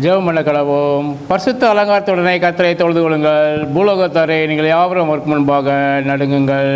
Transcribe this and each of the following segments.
ஜெபம் பண்ண கடவோம். பரிசுத்த அலங்காரத்துடனே கர்த்தரை தொழுது கொள்ளுங்கள். பூலோகத்தாரே, நீங்கள் யாவரும் அவருக்கு முன்பாக நடுங்குங்கள்.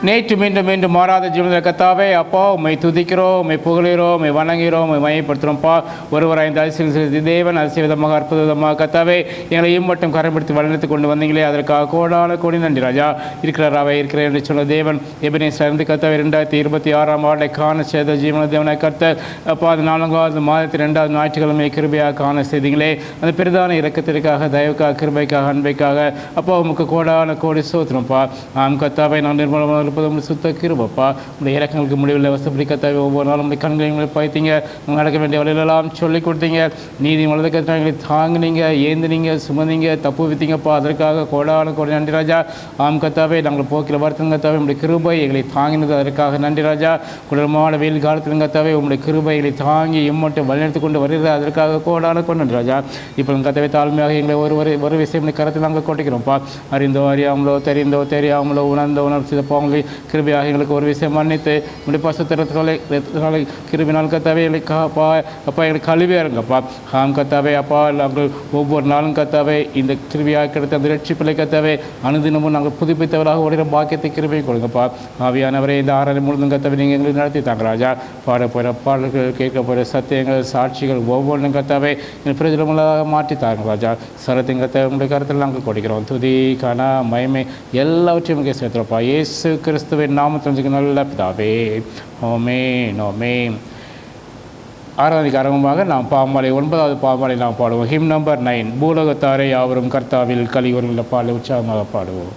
நேற்று மீண்டும் மாறாத ஜீவன கர்த்தாவே, அப்பா உம்மை துதிக்கிறோம், உம்மை புகழுகிறோம், உம்மை வணங்குகிறோம், உம்மை மையப்படுத்துகிறோம்ப்பா. ஒருவராய் இந்த அதிசய தேவன் அதிசய விதமாக அற்புத விதமாக கர்த்தாவே எங்களை மட்டும் கரைப்படுத்தி வழிநடத்தி கொண்டு வந்தீங்களே, அதற்காக கோடான நன்றி ராஜா. இருக்கிறாராவே இருக்கிறேன் என்று சொன்ன தேவன் எபினேசர் கர்த்தாவே 2026 ஆண்டை காண செய்த ஜீவன தேவனை கர்த்தர் அப்பா அது 4வது மாதத்தில் 2வது ஞாயிற்றுக்கிழமை கிருபையாக காண செய்தீங்களே. அந்த பெரிதான இரக்கத்திற்காக, தயவுக்காக, கிருபைக்காக, அன்பைக்காக அப்பா உமக்கு கோடி சோத்திரம்ப்பா. கர்த்தாவே நான் நிர்மலமாக சுத்த கிருபப்பா. உடைய இறக்கங்களுக்கு முடிவில் வசப்படி கர்த்தாவே ஒவ்வொரு நாளும் உடைய கண்களை பாய்த்தீங்க. நடக்க வேண்டிய வழியிலெல்லாம் சொல்லிக் கொடுத்தீங்க. நீதி வலது கர்த்தாவை தாங்கினீங்க, ஏந்தினீங்க, சுமந்தீங்க, தப்பு வித்தீங்கப்பா. அதற்காக கோடான நன்றி ராஜா. கர்த்தாவே நாங்கள் போக்கில் வருத்தம் கர்த்தாவே உடைய கிருபை எங்களை தாங்கினது, அதற்காக நன்றி ராஜா. குளிர்மான வெயில் காலத்தில் கர்த்தாவே உடைய கிருபை எங்களை தாங்கி இம்மட்டும் வழிநடத்தி கொண்டு வருகிறது, அதற்காக கோடான நன்றி ராஜா. இப்போ கர்த்தாவே தாழ்மையாக எங்களை ஒரு விஷயம் கருத்தில் நாங்கள் கொட்டிக்கிறோம்ப்பா. அறிந்தோ அறியாமலோ, தெரியாமலோ, உணர்ந்த போங்களை கிருபியாக எங்களுக்கு ஒரு விஷயம் மன்னித்து உடைய பசுத்தரத்துகளை கிருபினால் கர்த்தாவே எங்களை அப்பா எங்களுக்கு கழுவியாக இருங்கப்பா. கர்த்தாவே அப்பா நாங்கள் ஒவ்வொரு நாளும் கர்த்தாவே இந்த கிருபியாக கிடைத்த அந்த ரட்சிப்பிலை கர்த்தாவே அனுதினமும் நாங்கள் புதுப்பித்தவராக ஓடுகிற பாக்கியத்தை கிருபையை கொடுங்கப்பா. ஆவியானவரே இந்த ஆறாவது முழுதும் கர்த்தாவே நீங்கள் எங்களுக்கு நடத்தி தாங்க ராஜா. பாட போகிற பாடல்கள், கேட்க போகிற சத்தியங்கள், சாட்சிகள் ஒவ்வொன்றும் கர்த்தாவே எங்கள் பிரஜலமுள்ளதாக மாற்றி தாங்க ராஜா. சரத்தின் கர்த்தாவே உங்களுடைய கருத்தில் நாங்கள் கொடுக்கிறோம். துதி கன மகிமை எல்லாவற்றையும் இங்கே சேர்த்துறப்பா. இயேசு கிறிஸ்துவின் நாமத்தில் நல்ல பிதாவே, ஆமென் ஆமென். ஆராதனைக்கு ஆரம்பமாக நாம் பாமாலை 9வது பாமாலை நாம் பாடுவோம். Him number 9. பூலோகத்தாரை யாவரும் கர்த்தாவில் கலிவருள்ள பாடலை உற்சாகமாக பாடுவோம்.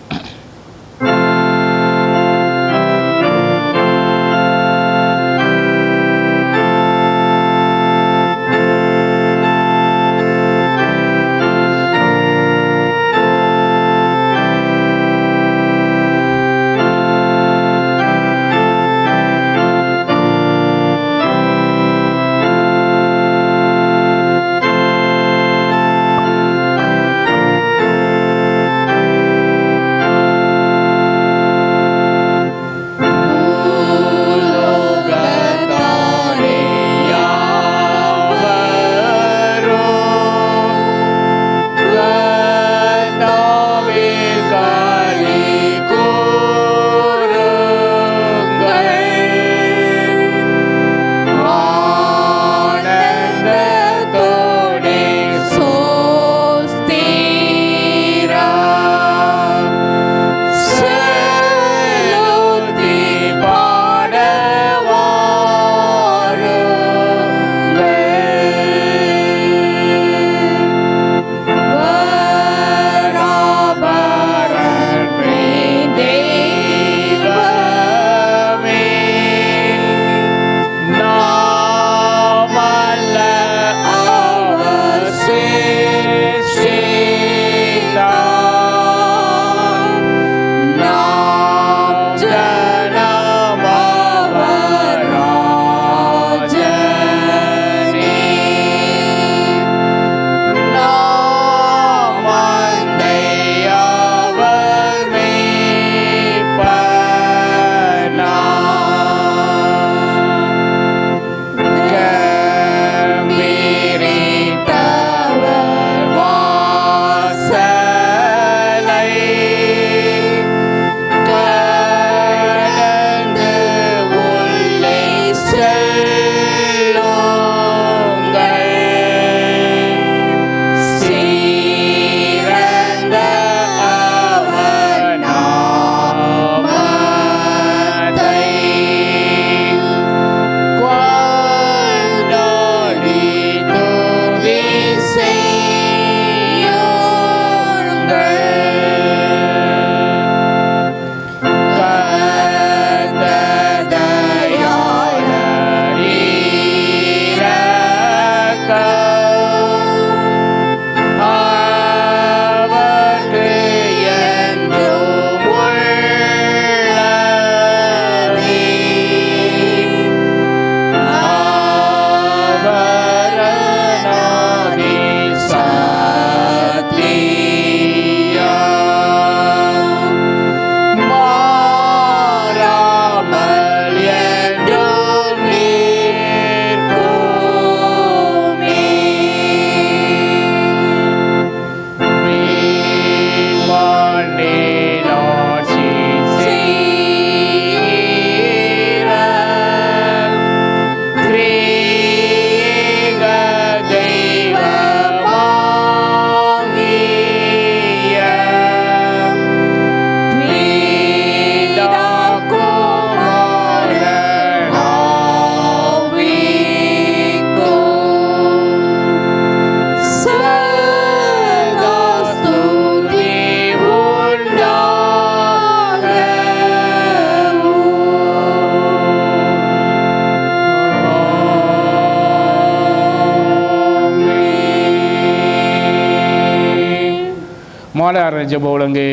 மாலை ஜெப ஒழுங்கு.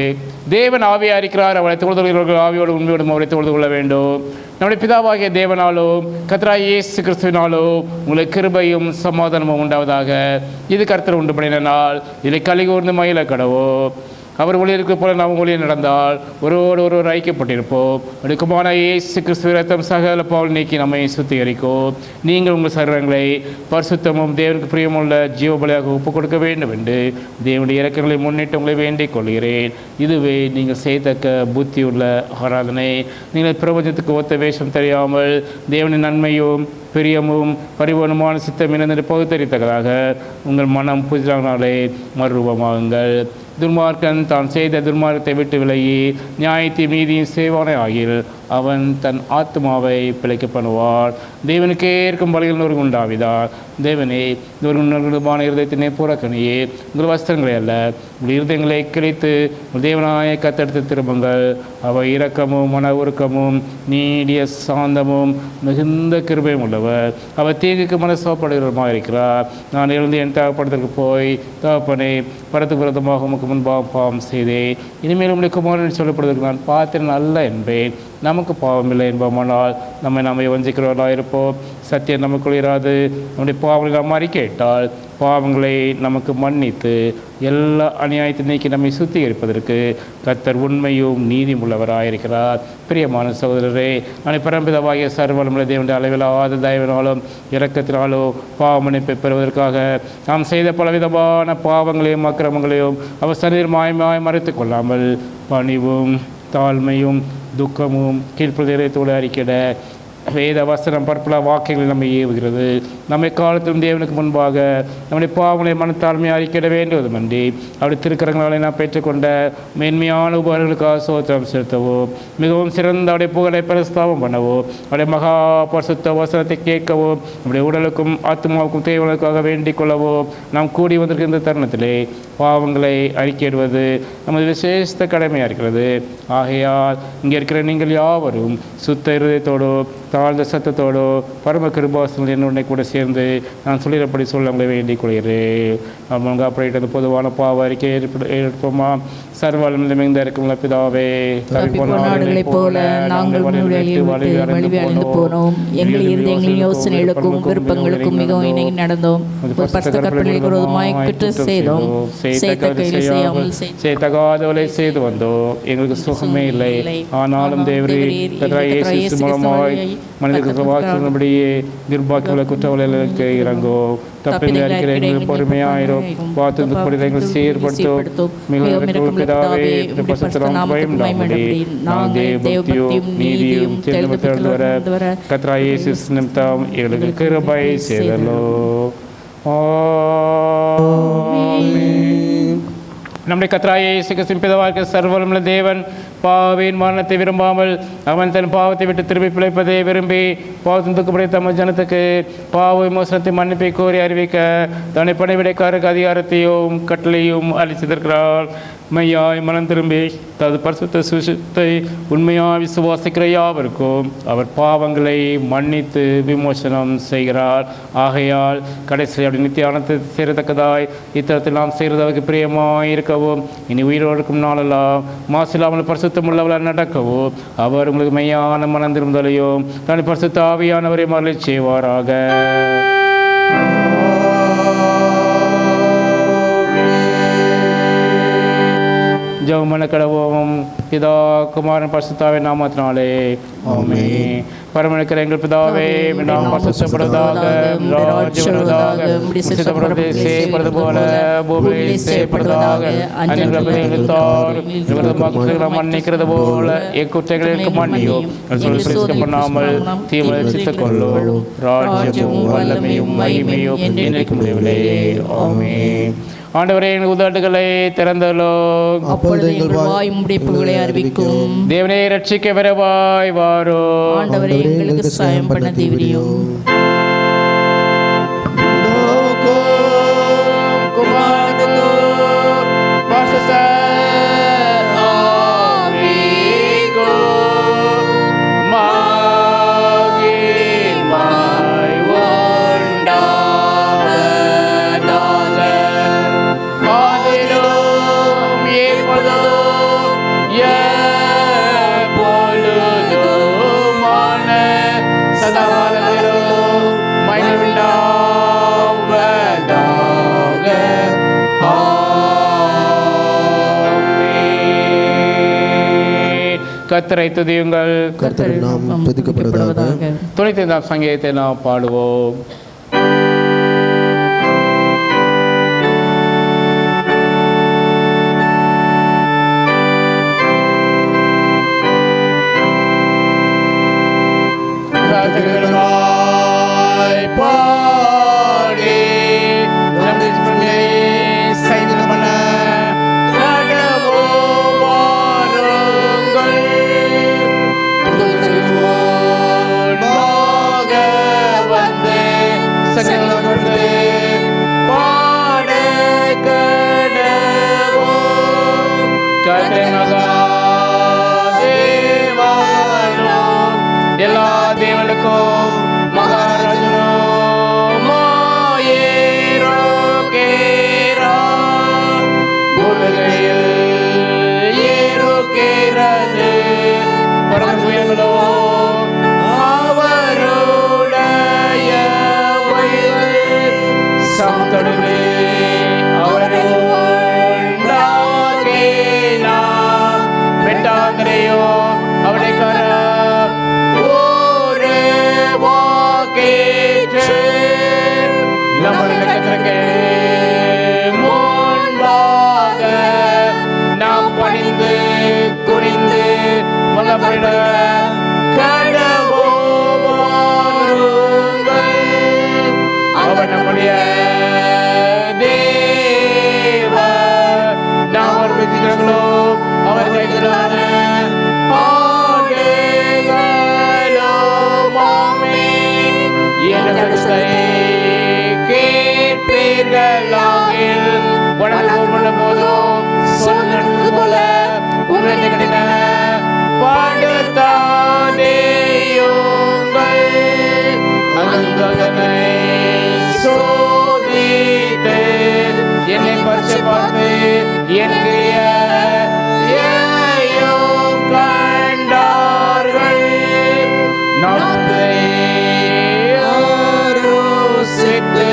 தேவன் ஆவியாக இருக்கிறார், அவரை தொழுது கொள்கிறவர்கள் ஆவியோடு உண்மையோடும் அவரை தொழுது கொள்ள வேண்டும். நம்முடைய பிதாவாகிய தேவனாலும் கர்த்தராகிய இயேசு கிறிஸ்துவினாலும் உங்களுக்கு கிருபையும் சமாதானமும் உண்டாவதாக. இது கர்த்தர் உண்டு பண்ணின நாள், இதை கலிகூர்ந்து மகிழ கடவோம். அவர் ஒளியிற்கு போல நாம் ஒளியில் நடந்தால் ஒருவர் ஐக்கியப்பட்டிருப்போம். அடுக்குமான இயேசு கிறிஸ்துவ ரத்தம் சகல பாவம் நீக்கி நம்மை சுத்திகரிக்கும். நீங்கள் உங்கள் சரீரங்களை பரிசுத்தமும் தேவனுக்கு பிரியமுள்ள ஜீவபலியாக ஒப்புக் கொடுக்க வேண்டும் என்று தேவனுடைய இரக்கங்களை முன்னிட்டு உங்களை வேண்டிக் கொள்கிறேன். இதுவே நீங்கள் செய்தக்க புத்தியுள்ள ஆராதனை. நீங்கள் பிரபஞ்சத்துக்கு ஒத்த வேஷம் தெரியாமல் தேவனின் நன்மையும் பிரியமும் பரிபூர்ணமான சித்தம் இணைந்து பகுத்தறித்தக்கதாக உங்கள் மனம் புதிதானாலே மறுரூபமாகுங்கள். துன்மார்க்கன் தான் செய்த துன்மார்க்கத்தை விட்டு விலகி நியாயத்தையும் நீதியும் செய்வானே ஆகில் அவன் தன் ஆத்மாவை பிழைக்க பண்ணுவார். தேவனுக்கே இருக்கும் பலிகள் நொறுங்கு உண்டாவிதார். தேவனே, நொறுங்குமான இருதயத்தினை புறக்கணியே, உங்கள் வஸ்திரங்களை அல்ல உங்கள் இருதயங்களை கிழித்து உங்கள் தேவனாய கத்தெடுத்து திரும்புங்கள். அவை இரக்கமும் மன உருக்கமும் நீடிய சாந்தமும் மிகுந்த கிருபையும் உள்ளவர். அவர் தீங்குக்கு மனசோப்படுகிறவருமாக இருக்கிறார். நான் எழுந்து என் தகப்படத்திற்கு போய், தகப்பனே, பரத்துக்கு விரதமாக உமக்கு முன்பாக பாவம் செய்தேன். இனிமேல் உங்களுடைய குமாரன் சொல்லப்படுவதற்கு நான் பார்த்தேன் அல்ல என்பேன். நமக்கு பாவமில்லை என்போமானால் நம்மை வஞ்சிக்கிறவர்களாக இருப்போம். சத்தியம் நமக்குள் இராது. நம்முடைய பாவங்களை நாம் அறிக்கையிட்டால் பாவங்களை நமக்கு மன்னித்து எல்லா அநியாயத்தை நீக்கி நம்மை சுத்திகரிப்பதற்கு கர்த்தர் உண்மையும் நீதியும் உள்ளவராயிருக்கிறார். பிரியமான சகோதரரே, நான் பரம்பிதவாகிய சர்வவல்லமையுள்ள தேவனுடைய அளவிலாத தயவினாலும் இரக்கத்தினாலோ பாவ மன்னிப்பை பெறுவதற்காக நாம் செய்த பலவிதமான பாவங்களையும் அக்கிரமங்களையும் அவர் சரீரம் மாயமாய் மறைத்து கொள்ளாமல் பணிவும் தாழ்மையும் துக்கமும் கீழ்ப்பதிரத்தோடு அறிக்கிட வேத வசனம் பற்பல வாக்கியங்கள் நம்மை ஏவுகிறது. நம்மை காலத்திலும் தேவனுக்கு முன்பாக நம்முடைய பாவங்களை மனத்தாழ்மையை அறிக்கிட வேண்டுவதுமன்றி அவருடைய திருக்கரங்களை நாம் பெற்றுக்கொண்ட மேன்மையான உபகாரங்களுக்காக சோத்திரம் செலுத்தவோ, மிகவும் சிறந்த அவருடைய புகழை பிரஸ்தாபம் பண்ணவோ, அவருடைய மகா பரிசுத்த வசனத்தை கேட்கவோ, நம்முடைய உடலுக்கும் ஆத்மாவுக்கும் தேவனுக்காக வேண்டிக் கொள்ளவோ நாம் கூடி வந்திருக்கின்ற தருணத்திலே பாவங்களை அறிக்கையிடுவது நமது விசேஷ கடமையாக இருக்கிறது. ஆகையால் இங்கே இருக்கிற நீங்கள் யாவரும் சுத்த இருதயத்தோடோ தாழ்ந்த சத்தத்தோடோ பரம கிருபாசனங்கள் என்னுடனே கூட சேர்ந்து நான் சொல்லிடப்படி சொல்ல உங்களை வேண்டிக் கொள்கிறேன். அவங்க அப்படின்றது பொதுவான பாவ அறிக்கை எடுப்போமா? சர்வவல்லமையுள்ள மிகுந்த இரக்கமுள்ள பிதாவே, போல நாங்கள் வழிவழிந்து போனோம். எங்கள் இருதயங்களின் யோசனைகளுக்கும் விருப்பங்களுக்கும் மிகவும் இணங்கி நடந்தோம். குற்றம் செய்தோம், செய்தகாதவளை செய்து வந்தோம். எங்களுக்கு சுகமே இல்லை. ஆனாலும் தேவரீர் மூலமாய் மனிதர்களுக்கு வாக்குபடியே நிர்வாகிகளை குற்றவாளிகளுக்கு இறங்கும். தப்பில் அறிக்கிற எங்களுக்கு பொறுமையாயிரும். பார்த்து புனிதங்கள் சீர்படுத்தும். மிகவும் பிதாவே, தேவபக்தியும் நீதியும் தேர்ந்து வர கர்த்தராகிய இயேசு நிமித்தம் எங்களுக்கு கிருபை செய்தலோ. நம்முடைய கர்த்தராகிய இயேசு கிறிஸ்துவின் பிதாவாகிய சர்வவல்லமையுள்ள தேவன் பாவியின் மரணத்தை விரும்பாமல் அவன் தன் பாவத்தை விட்டு திரும்பி பிழைப்பதை விரும்பி பாவத்தின் துக்கப்படைய தமது ஜனத்துக்கு பாவ விமோசனத்தை மன்னிப்பை கோரி அறிவிக்க தன்னை பணிவிடைக்காரருக்கு அதிகாரத்தையும் கட்டளையும் அளித்திருக்கிறார். மையாய் மனம் திரும்பி தனது பரிசுத்த சுவிசேஷத்தை உண்மையாய் விசுவாசிக்கிற யாவருக்கும் அவர் பாவங்களை மன்னித்து விமோசனம் செய்கிறார். ஆகையால் கடைசி அப்படி நித்திய ஆனந்தத்தை சேரத்தக்கதாய் இத்தரத்தில் நாம் செய்கிறதற்கு பிரியமாய் இருக்கவும் இனி உயிரோடு இருக்கும் நாளெல்லாம் மாசில்லாமல் பரிசுத்தம் உள்ளவர்களால் நடக்கவும் அவர் உங்களுக்கு மையான மனம் திரும்பலையும் தன் பரிசுத்த ஆவியானவரை மரளை செய்வாராக. ஜெபமன கடவோம். பிதா குமாரன் பரிசுத்தாவின் நாமத்தினாலே ஆமென். பரமனுக்கிற எங்கள் பிதாவே, நாம் பரிசுத்தப்படுவதாக, ராஜ்யம் செய்யப்படுவது போல பூமியில் செய்யப்படுவதாக. மன்னிக்கிறது போல எக்குற்றங்களுக்கு மன்னியும் பண்ணாமல் தீவிர சித்துக் கொள்ளும். ராஜ்யமும் வல்லமையும் மகிமையும் என்னைக்கு முடியவில்லை. ஆமென். ஆண்டவரே, எங்கள் உதடுகளை திறந்தலோ, அப்பொழுது எங்கள் வாய் முடிப்புகளை அறிவிக்கும். தேவனே, ரட்சிக்க விரைவாய் வாரோ. ஆண்டவரே, எங்களுக்கு சாயம் பண்ண தேவரீரோ. கர்த்தரை துதியுங்கள். கர்த்தரின் நாமம் துதிக்கப்படுவதாக. 95ஆம் சங்கீதத்தை நாம் பாடுவோம். எல்லா தேவனுக்கும் மகாராஜனோ மாயேரோ கேரா பூமியில் ஏரோ கேரது பரமபுயங்களோ அவருடைய வயது சமுத்தடுவே அவரை உண்டாக்கினா பெட்டாந்தரையோ அவருடைய கர முன்பாக நாம் பணிந்து குனிந்து மனப்பட கடவோவாருங்கள். அவர் நம்முடைய தேவர். நாம் அவர் விதிகளோ அவர் கைகளான போதும் சொன்னது போல உங்களை கிடைத்த பாடுத்தாதேயுங்கள். அங்கனை சோதித்து என்னை பரிசு பார்த்து என் கிரியையும் கண்டார்கள். ஆரோசித்து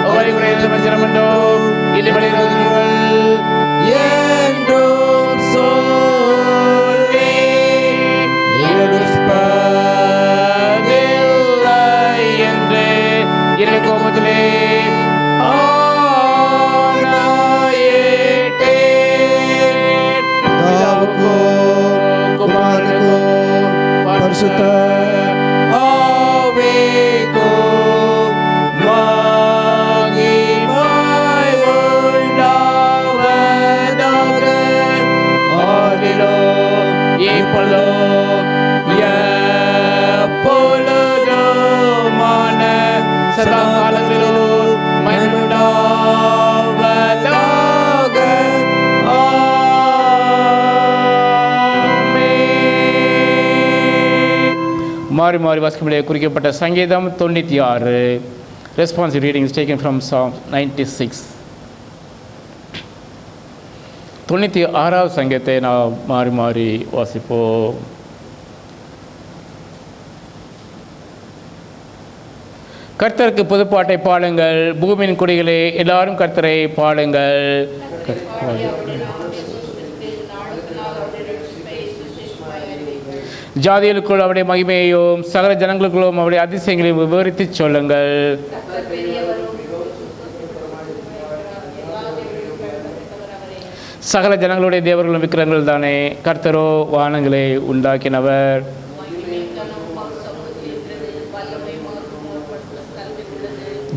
அவரை மஞ்சள் இது என்றும் சொல்லி என்று இறை கோபத்திலே குமாரனுக்கோ பரிசுத்த ஆவிக்கோ எப்பொழுதுமான சதா காலத்திலும் மகிமையுண்டாவதாக. மாறி மாறி வாசிக்கும்படியே குறிக்கப்பட்ட சங்கீதம் 96. Responsive reading is taken from Psalm 96. 96வது சங்கீதத்தை நாம் மாறி மாறி வாசிப்போம். கர்த்தருக்கு புதுப்பாட்டை பாடுங்கள், பூமியின் குடிகளே எல்லாரும் கர்த்தரை பாடுங்கள். ஜாதிகளுக்குள் அவருடைய மகிமையையும் சகல ஜனங்களுக்குள்ளும் அவருடைய அதிசயங்களையும் விவரித்து சொல்லுங்கள். சகல ஜனங்களுடைய தேவர்களும் விக்கிரங்கள் தானே. கர்த்தரோ வானங்களை உண்டாக்கினவர்.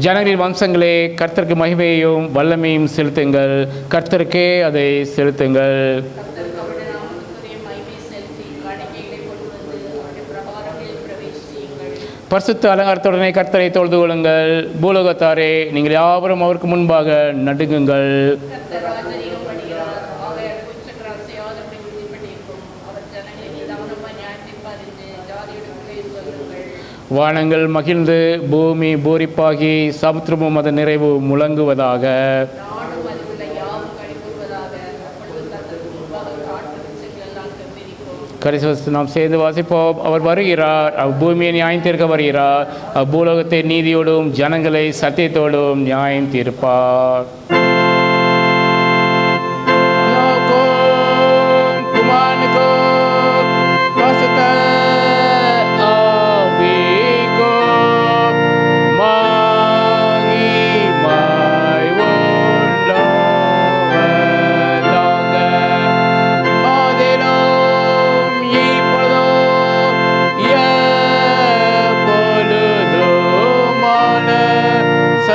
ஜனங்களின் வம்சங்களே கர்த்தருக்கு மகிமையையும் வல்லமையும் செலுத்துங்கள். கர்த்தருக்கே அதை செலுத்துங்கள். பரிசுத்த அலங்காரத்துடனே கர்த்தரை தொழுது கொள்ளுங்கள். பூலோகத்தாரே நீங்கள் யாவரும் அவருக்கு முன்பாக நடுங்குங்கள். வானங்கள் மகிழ்ந்து பூமி பூரிப்பாகி சமுத்திரமும் அதன் நிறைவு முழங்குவதாக. கடைசி நாம் சேர்ந்து வாசிப்போம். அவர் வருகிறார், பூமியை நியாயம் தீர்க்க வருகிறார். பூலோகத்தை நீதியோடும் ஜனங்களை சத்தியத்தோடும் நியாயம் தீர்ப்பார்.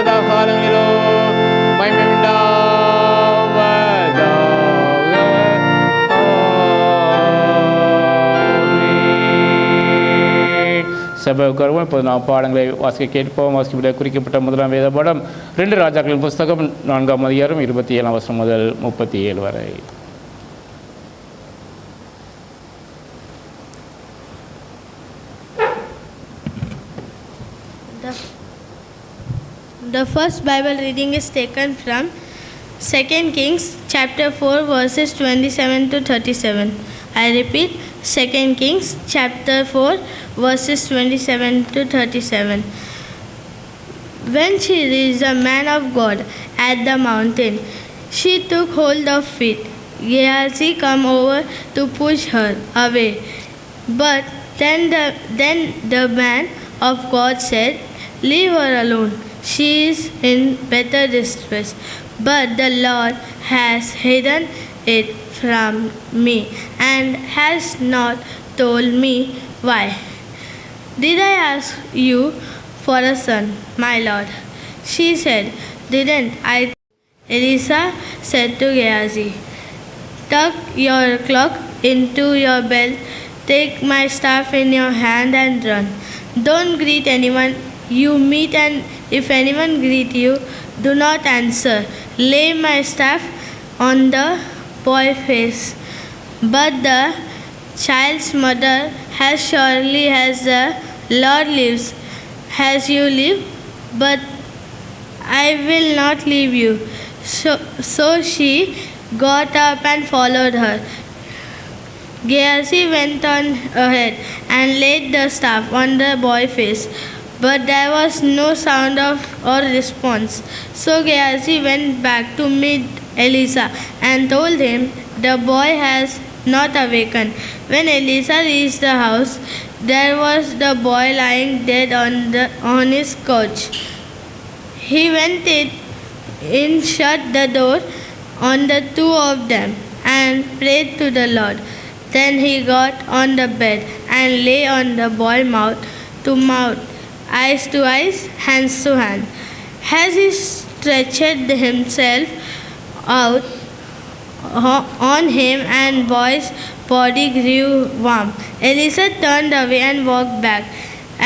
சதா காலங்களோ மகிமை உண்டாவதாக. சபை உட்காருவோம். இப்போது நாம் பாடங்களை வாசிக்க கேட்போம். வாசிக்கப்பட குறிக்கப்பட்ட முதலாம் வேத பாடம் 2 ராஜாக்களின் புஸ்தகம் 4ஆம் அதிகாரம் 27ஆம் வசனம் முதல் 37 வரை. The first Bible reading is taken from 2 Kings chapter 4 verses 27 to 37. I repeat, 2 Kings chapter 4 verses 27 to 37. When she reached the man of God at the mountain, she took hold of it. Gehazi came over to push her away. But then the man of God said, "Leave her alone. She is in better distress. But the Lord has hidden it from me and has not told me why. Did I ask you for a son, my Lord?" She said, "Didn't I?" Elisha said to Gehazi, "Tuck your cloak into your belt, take my staff in your hand and run. Don't greet anyone you meet, and if anyone greet you, do not answer. Lay my staff on the boy's face." But the child's mother, "As surely as the Lord lives, as you live, but I will not leave you." So she got up and followed her. Gehazi went on ahead and laid the staff on the boy's face, but there was no sound or response. So Gehazi went back to meet Elisha and told him, "The boy has not awakened." When Elisha reached the house, there was the boy lying dead on his couch. He went in, shut the door on the two of them, and prayed to the Lord. Then he got on the bed and lay on the boy mouth to mouth, eyes to eyes, hands to hand. As he stretched himself out on him, and boy's body grew warm. Elisha turned away and walked back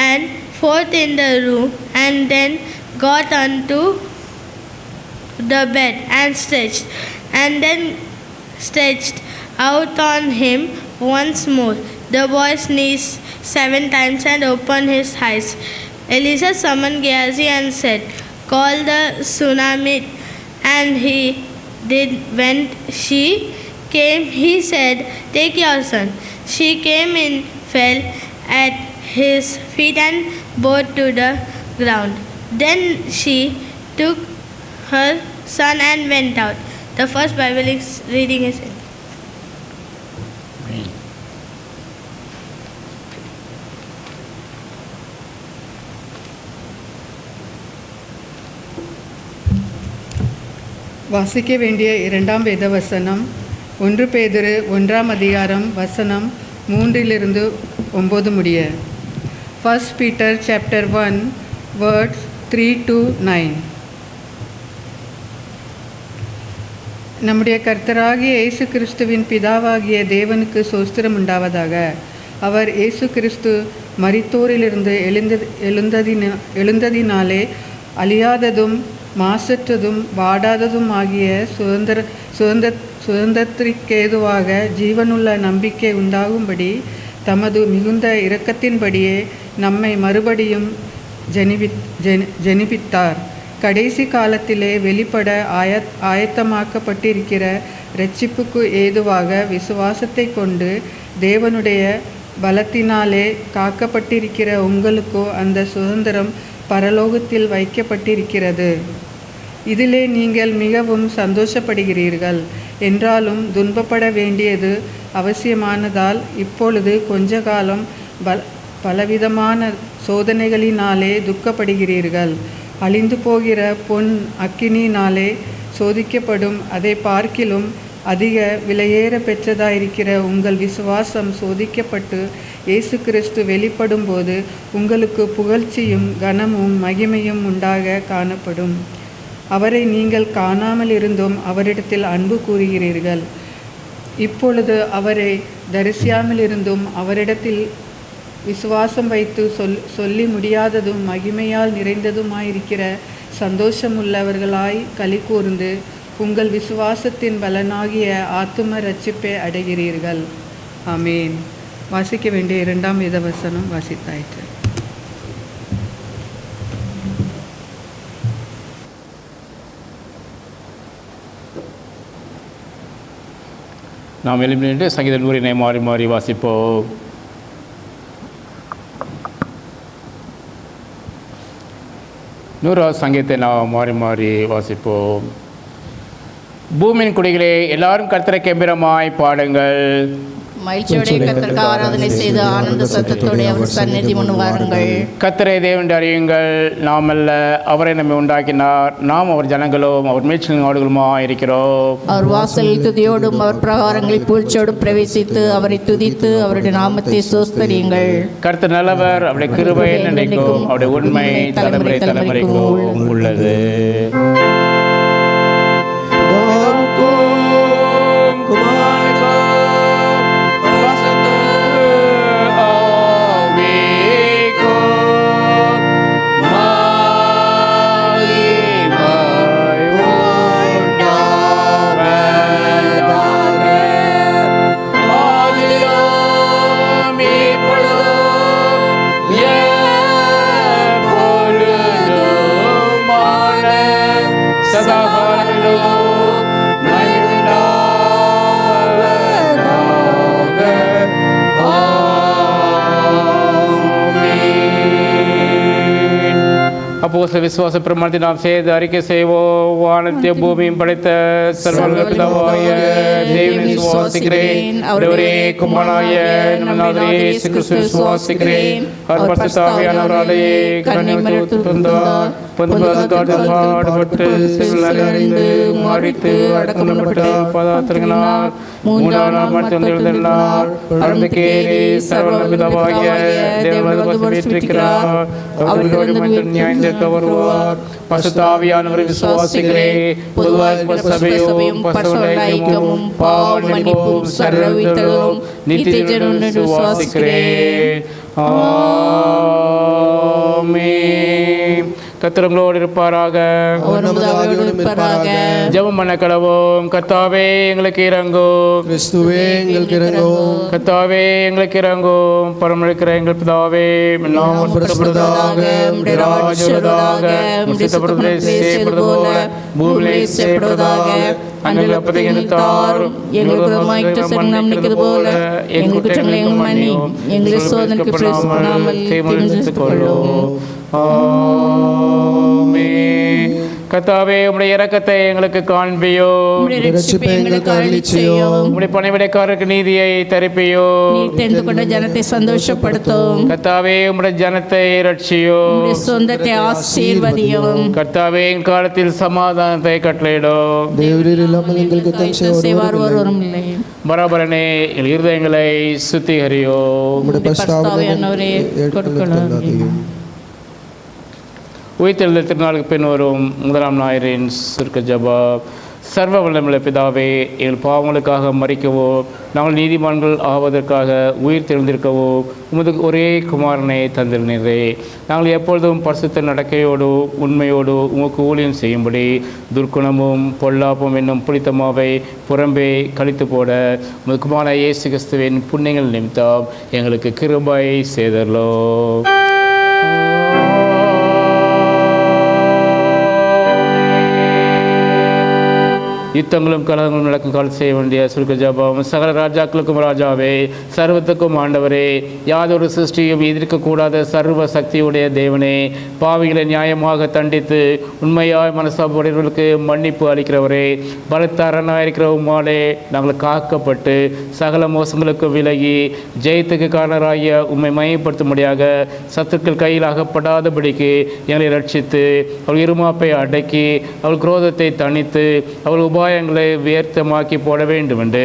and forth in the room, and then got unto the bed and stretched out on him once more. The boy sneezed 7 times and opened his eyes. Elisha summoned Gehazi and said, "Call the Shunammite." And he did. When she came, he said, "Take your son." She came in, fell at his feet, and bowed to the ground. Then she took her son and went out. The first Bible reading is in. வாசிக்க வேண்டிய 2ஆம் வேத வசனம் 1 பேதுரு 1ஆம் அதிகாரம் வசனம் 3 to 9 முடிய. 1 Peter chapter 1 words 3 to 9. நம்முடைய கர்த்தராகிய இயேசு கிறிஸ்துவின் பிதாவாகிய தேவனுக்கு ஸ்தோத்திரம் உண்டாவதாக. அவர் இயேசு கிறிஸ்து மரித்தோரிலிருந்து எழுந்ததினாலே அழியாததும் மாசற்றதும் வாடாததும் ஆகிய சுதந்திரத்திற்கேதுவாக ஜீவனுள்ள நம்பிக்கை உண்டாகும்படி தமது மிகுந்த இரக்கத்தின்படியே நம்மை மறுபடியும் ஜெனிப்பித்தார். கடைசி காலத்திலே வெளிப்பட ஆயத்தமாக்கப்பட்டிருக்கிற இரட்சிப்புக்கு ஏதுவாக விசுவாசத்தை கொண்டு தேவனுடைய பலத்தினாலே காக்கப்பட்டிருக்கிற உங்களுக்கோ அந்த சுதந்திரம் பரலோகத்தில் வைக்கப்பட்டிருக்கிறது. இதிலே நீங்கள் மிகவும் சந்தோஷப்படுகிறீர்கள். என்றாலும் துன்பப்பட வேண்டியது அவசியமானதால் இப்பொழுது கொஞ்ச காலம் பலவிதமான சோதனைகளினாலே துக்கப்படுகிறீர்கள். அழிந்து போகிற பொன் அக்கினியினாலே சோதிக்கப்படும் அதை பார்க்கிலும் அதிக விலையேற பெற்றதாயிருக்கிற உங்கள் விசுவாசம் சோதிக்கப்பட்டு இயேசு கிறிஸ்து வெளிப்படும் போது உங்களுக்கு புகழ்ச்சியும் கனமும் மகிமையும் உண்டாக காணப்படும். அவரை நீங்கள் காணாமல் இருந்தும் அவரிடத்தில் அன்பு கூறுகிறீர்கள். இப்பொழுது அவரை தரிசியாமல் இருந்தும் அவரிடத்தில் விசுவாசம் வைத்து சொல்லி முடியாததும் மகிமையால் நிறைந்ததுமாயிருக்கிற சந்தோஷமுள்ளவர்களாய் களி கூர்ந்து உங்கள் விசுவாசத்தின் பலனாகிய ஆத்தும ரட்சிப்பை அடைகிறீர்கள். ஆமேன். வாசிக்க வேண்டிய 2ஆம் வேதவசனம் வாசித்தாயிற்று. நாம் எழுப்பி நின்று சங்கீத 100 மாறி மாறி வாசிப்போம். நூறாவது சங்கீதத்தை நாம் மாறி மாறி வாசிப்போம். பூமியின் குடிகளே எல்லாரும் கர்த்தரை கெம்பீரமாய் பாடுங்கள். மகிழ்ச்சியோட கர்த்தருக்கு ஆராதனை செய்து ஆனந்த சத்தத்தோடு அவர் சந்நிதி முன் வாருங்கள். கர்த்தரை தேவன் அறியுங்கள். நாம் அல்ல, அவரை நம்மை உண்டாக்கினார். நாம் அவர் ஜனங்களும் அவர் மேய்ச்சல் ஆடுகளுமா இருக்கிறோம். அவர் வாசலில் துதியோடும் அவர் பிரகாரங்களில் புகழ்ச்சியோடும் பிரவேசித்து அவரை துதித்து அவருடைய நாமத்தை சோஸ்தரியுங்கள். கர்த்தர் நல்லவர், அவருடைய கிருபை நினைக்கும், அவருடைய உண்மை தலைமுறை தலைமுறைக்கும் உள்ளது. அப்போஸ்தலர் விசுவாச பிரமாணத்தை நாம் செய்து அறிக்கை செய்வோம். வானத்தை பூமியும் படைத்த சர்வ பிதாவாகிய தேவனை விசுவாசிக்கிறேன். அவரே குமாரனாகிய நம் நாதர் இயேசு கிறிஸ்துவை விசுவாசிக்கிறேன். அவர் பரிசுத்த ஆவியானவராலே கன்னிமரியாள் பிறந்தார். பாடுபட்டு சிலுவையில் மரித்து அடக்கப்பட்டு பாதாளத்திலிறங்கினார். 3ஆம் நாள் மரித்து எழுந்திருந்தார். பரலோகேறி சர்வ பிதாவாகிய தேவனை வீற்றிருக்கிறார். அவரோடு நியாயம் வருவார். பரிசுத்த ஆவியானவரை விசுவாசிக்கிறேன். பொதுவாக சபையும் பரிசுத்தமும் பாவ மன்னிப்பும் சர்வ விடுதலும் நித்திய ஜீவனும் விசுவாசிக்கிறேன். ஆமென். கர்த்தர் உங்களோடு இருப்பாராக. ஜெபம் பண்ண கடவோம். கர்த்தாவே எங்களுக்கு இறங்கும். கிறிஸ்துவே எங்களுக்கு இறங்கும். கர்த்தாவே எங்களுக்கு இறங்கும். பரமளிக்கிற எங்கள் பிதாவே நாமம் பரிசுத்தப்படுவதாக. உம்முடைய ராஜ்யம் வருவதாக. உம்முடைய சித்தம் செய்யப்படுவது போல பூமியிலே செய்யப்படுவதாக. அன்றைய அப்பத்தை எங்களுக்கு தாரும். எங்களுக்கு மன்னிக்கிறது போல எங்கள் குற்றங்களை மன்னியும். எங்களை சோதனைக்கு பிரவேசிக்காமல் தீமையிலிருந்து கொள்ளும். ஆமென். கர்த்தாவே உம்முடைய இரக்கத்தை எங்களுக்கு காண்பியோ. உம்முடைய பணிவிடைக்காரருக்கு நீதியை தரிப்பியோ. தெரிந்து கொண்ட ஜனத்தை சந்தோஷப்படுத்தும். கர்த்தாவே உம்முடைய ஜனத்தை ரட்சியோ. சொந்தத்தை ஆசீர்வதியும். கர்த்தாவே என் காலத்தில் சமாதானத்தை கட்டளையிடும். செய்வார் ஒருவரும் இல்லை. பராபரனே எங்கள் இருதயங்களை சுத்திகரியோ. உயிர்த்தெழுதல் திருநாளுக்கு பின் வரும் 1ஆம் ஞாயிறின் சுருக்க ஜெப. சர்வ வல்லமையுள்ள பிதாவே, எங்கள் பாவங்களுக்காக மரிக்கவோ நாங்கள் நீதிமான்கள் ஆவதற்காக உயிர் தெழுந்திருக்கவோ உமது ஒரே குமாரனை தந்திருந்தீரே. நாங்கள் எப்பொழுதும் பரிசுத்த நடக்கையோடு உண்மையோடு உமக்கு ஊழியம் செய்யும்படி துர்க்குணமும் பொல்லாப்பும் என்னும் புளித்தமாவை புறம்பே கழித்து போட உமது குமாரனாகிய இயேசு கிறிஸ்துவின் புண்ணியங்கள் நிமித்தம் எங்களுக்கு கிருபை செய்தருளோ. யுத்தங்களும் கலகங்களும் நடக்கும் காலம் செய்ய வேண்டிய சுருக்க ஜெபம். சகல ராஜாக்களுக்கும் ராஜாவே, சர்வத்துக்கும் ஆண்டவரே, யாதொரு சிருஷ்டியும் எதிர்க்கக்கூடாத சர்வ சக்தியுடைய தேவனே, பாவிகளை நியாயமாக தண்டித்து உண்மையாய் மனசாபுடையவர்களுக்கு மன்னிப்பு அளிக்கிறவரே, பலத்த அரணாயிருக்கிற உம்மாலே நாங்கள் காக்கப்பட்டு சகல மோசங்களுக்கு விலகி ஜெயத்துக்கு காரணராகிய உம்மை மையப்படுத்தும்படியாக சத்துக்கள் கையில் அகப்படாதபடிக்கு எங்களை ரட்சித்து அவள் இருமாப்பை அடக்கி அவள் குரோதத்தை தணித்து அவள் காயங்களை வியர்த்தமாக்கி போட வேண்டும் என்று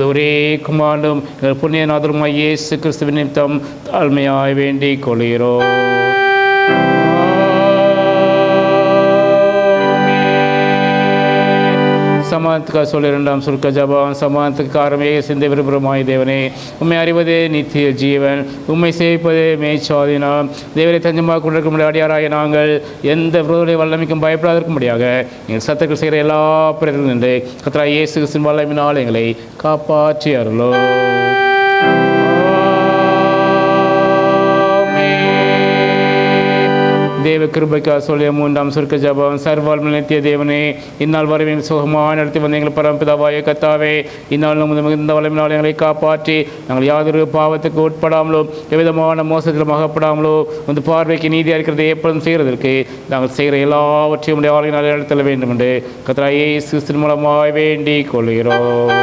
ஒரே குமாரனும் எங்கள் புண்ணியநாதருமாய் இயேசு கிறிஸ்துவின் நிமித்தம் தாழ்மையாய் வேண்டிக் கொள்கிறோம். சமானத்துக்காக சொல்ல இரண்டாம் சுருக்க ஜபம். சமானத்துக்கு காரமே சிந்தை விரும்புகிறமாய் தேவனே, உண்மை அறிவதே நித்திய ஜீவன், உண்மை சேவிப்பதே மேய்ச்சாதினம். தேவரை தஞ்சமாக கொண்டிருக்க முடிய அடியாராக நாங்கள் எந்த விரோதத்தை வல்லமைக்கும் பயப்படாதிருக்க முடியாக எங்கள் சத்துக்கள் செய்கிற எல்லா பிறர்கள் நின்று கர்த்தராகிய இயேசு கிறிஸ்துவின் வல்லமையினால் எங்களை காப்பாற்றி அருளோ. தேவ கிருபைக்காக சொல்லிய மூன்றாம் சுருக்க ஜபம். சர்வால் நித்திய தேவனே, இந்நாள் வரை சுகமாக நடத்தி வந்த எங்கள் பரம்பிதாவாய கர்த்தாவே, இந்நாள் மிகுந்த வல்லமையினால் எங்களை காப்பாற்றி நாங்கள் யாதொரு பாவத்துக்கு உட்படாமலோ எவ்விதமான மோசத்திலும் அகப்படாமலோ வந்து பார்வைக்கு நீதியாக இருக்கிறதை எப்பொழுதும் செய்கிறதற்கு நாங்கள் செய்கிற எல்லாவற்றையும் உடைய ஆளுநர் நடத்தல வேண்டும் என்று கர்த்தராகிய இயேசு கிறிஸ்துவின் மூலமாய் வேண்டிக் கொள்கிறோம்.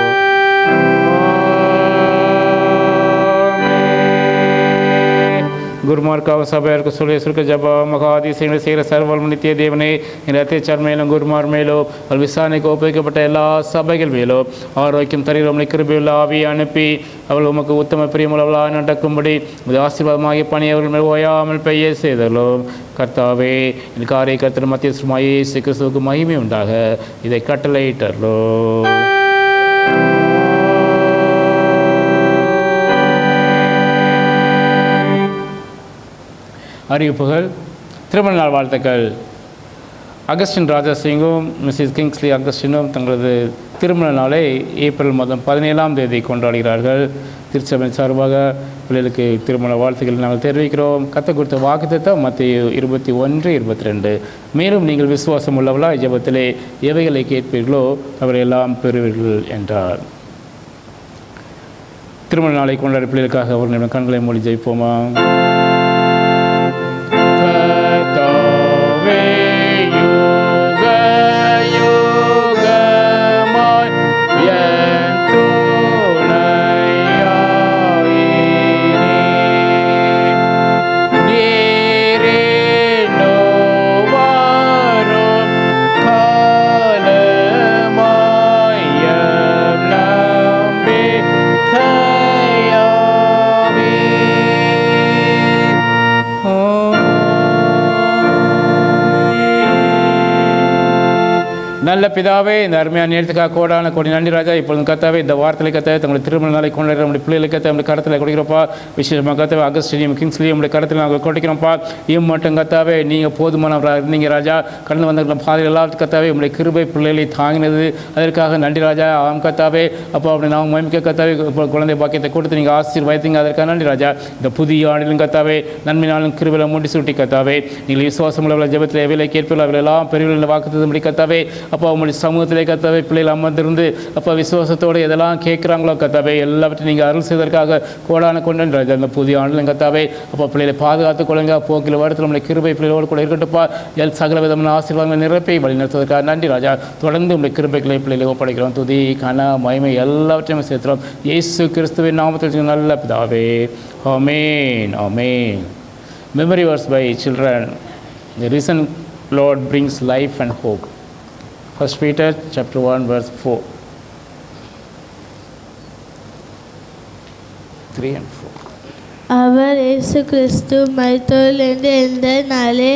குருமார்க்காக சபையாருக்கு சொல்லிய சுருக்க ஜபம். மகாதிசயங்களை செய்கிற சர்வல் நித்திய தேவனே, என் அத்தியச்சார் மேலும் குருமார் மேலோ விசாரணைக்கு ஒப்புவிக்கப்பட்ட எல்லா சபைகள் மேலோ ஆரோக்கியம் தருகிற உங்களை கிருபையுள்ள ஆவியை அனுப்பி அவள் உமக்கு உத்தம பிரியமுள்ளவளாக நடக்கும்படி இது ஆசீர்வாதமாகிய பணி அவர்கள் மேல் ஓயாமல் பெய்ய செய்தலும். கர்த்தாவே, என் காரை கர்த்தர் மத்திய சுமாயே இயேசு கிறிஸ்துவுக்கு மகிமை உண்டாக இதை கட்டளையிட்டர்லோ. அறிவிப்புகள். திருமண நாள் வாழ்த்துக்கள். அகஸ்டின் ராஜாசிங்கும் மிஸ்ஸஸ் கிங்ஸ்லி அகஸ்டினும் தங்களது திருமண நாளை ஏப்ரல் மாதம் 17ஆம் தேதி கொண்டாடுகிறார்கள். திருச்சபை சார்பாக பிள்ளைகளுக்கு திருமண வாழ்த்துக்களை நாங்கள் தெரிவிக்கிறோம். கற்றுக் கொடுத்த வாக்குத்தத்தம் மத்தேயு 21:22. மேலும் நீங்கள் விசுவாசம் உள்ளவர்களாய் ஜெபத்திலே எவைகளை கேட்பீர்களோ அவரை எல்லாம் பெறுவீர்கள் என்றார். திருமண நாளை கொண்டாட பிள்ளைகளுக்காக ஒரு நிமிடம் கண்களை மூடி ஜெயிப்போமா. நல்ல பிதாவே, இந்த அருமையான நேரத்துக்காக கோடான கோடி நன்றி ராஜா. இப்பொழுது கத்தாவே இந்த வார்த்தையை கத்தாவே தங்களுடைய திருமண நாளை கொண்டாடுற நம்முடைய பிள்ளைகளுக்கு கத்த நம்முடைய கருத்தில் கொடுக்கிறோப்பா. விசேஷமாக கத்தாவே அகஸ்டினியம் கிங்ஸ்லியும் நம்முடைய கருத்தில் நாங்கள் கொடுக்கிறோம்ப்பா. இவன் மட்டும் கத்தாவே நீங்கள் போதுமானவராக இருந்தீங்க ராஜா. கடந்து வந்த பாதையில் எல்லாத்துக்கும் கத்தாவே உங்களுடைய கிருபை பிள்ளைகளை தாங்கினது, அதற்காக நன்றி ராஜா. ஆம் கத்தாவே, அப்போ அப்படி நாங்கள் மயமிக்க கத்தாவே குழந்தை பாக்கியத்தை கொடுத்து நீங்கள் ஆசீர்வாதத்தீங்க, அதற்காக நன்றி ராஜா. இந்த புதிய ஆண்டிலும் கத்தாவே நன்மை நாளும் கிருபையில மூடி சுட்டி கத்தாவே நீங்கள் விசுவாசம் உள்ள ஜெபத்தில் எவையில கேட்பீர்கள் அவர்கள் எல்லாம் பெரியவர்கள் வாக்குத்தபடி கத்தாவே அப்போ அவங்களுடைய சமூகத்திலே கத்தாவே பிள்ளைகள் அமர்ந்திருந்து அப்போ விசுவாசத்தோடு எதெல்லாம் கேட்குறாங்களோ கத்தாவே எல்லாவற்றையும் நீங்கள் அருள் செய்வதற்காக கோடான கொண்டு ராஜா. இந்த புதிய ஆண்டிலும் கத்தாவே அப்போ பிள்ளைகளை பாதுகாத்துக் கொள்ளுங்க. போக்கில் வருடத்தில் நம்முடைய கிருபை பிள்ளைகளோடு கூட இருக்கட்டும்ப்பா. சகல விதமான ஆசீர்வாதங்களை நிரப்பி வழி நடத்துவதற்காக நன்றி ராஜா. தொடர்ந்து நம்முடைய கிருபைகளை பிள்ளைகளை ஒப்படைக்கிறோம். துதி கன மகிமை எல்லாவற்றையும் சேர்த்துறோம் இயேசு கிறிஸ்துவின் நாமத்தில் நல்ல பிதாவே. ஆமென், ஆமென். Memory verse by children. The risen Lord brings life and hope. 1 Peter chapter 1 verse 4. 3 and 4. அவர் இயேசு கிறிஸ்து மரித்தோரிலிருந்து எழுந்த நாளே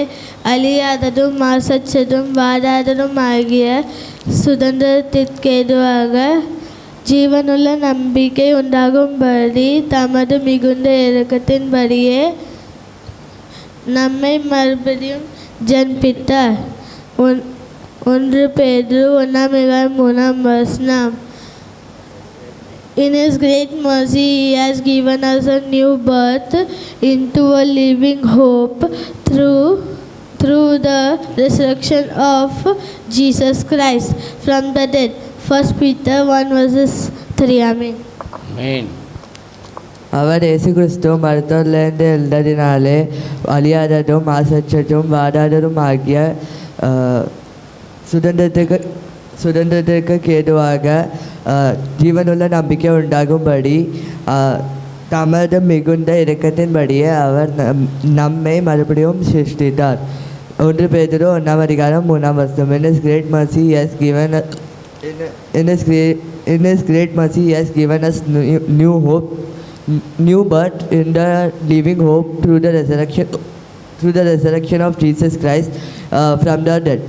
அழியாததும் மாசற்றதும் வாடாததும் ஆகிய சுதந்திரத்திற்கேதுவாக ஜீவனுள்ள நம்பிக்கை உண்டாகும்படி தமது மிகுந்த இரக்கத்தின்படியே நம்மை மறுபடியும் ஜன்பித்தார். 1 பேதுரு 1:3. In His great mercy, He has given us a new birth into a living hope through the resurrection of Jesus Christ from the dead. 1 Peter 1:3. Amen. Amen. அவர் இயேசு கிறிஸ்து மருத்துவர்லேருந்து எழுந்ததினாலே அழியாததும் மாசற்றதும் வாடாததும் ஆகிய சுதந்திரத்திற்கு கேதுவாக ஜீவனுள்ள நம்பிக்கை உண்டாகும்படி தமது மிகுந்த இரக்கத்தின்படியே அவர் நம்மை மறுபடியும் சிருஷ்டித்தார். 1 பேதுரு 1:3. In His great mercy He has given In His great mercy, He has given us new hope, new birth in the living hope through the resurrection of Jesus Christ from the dead.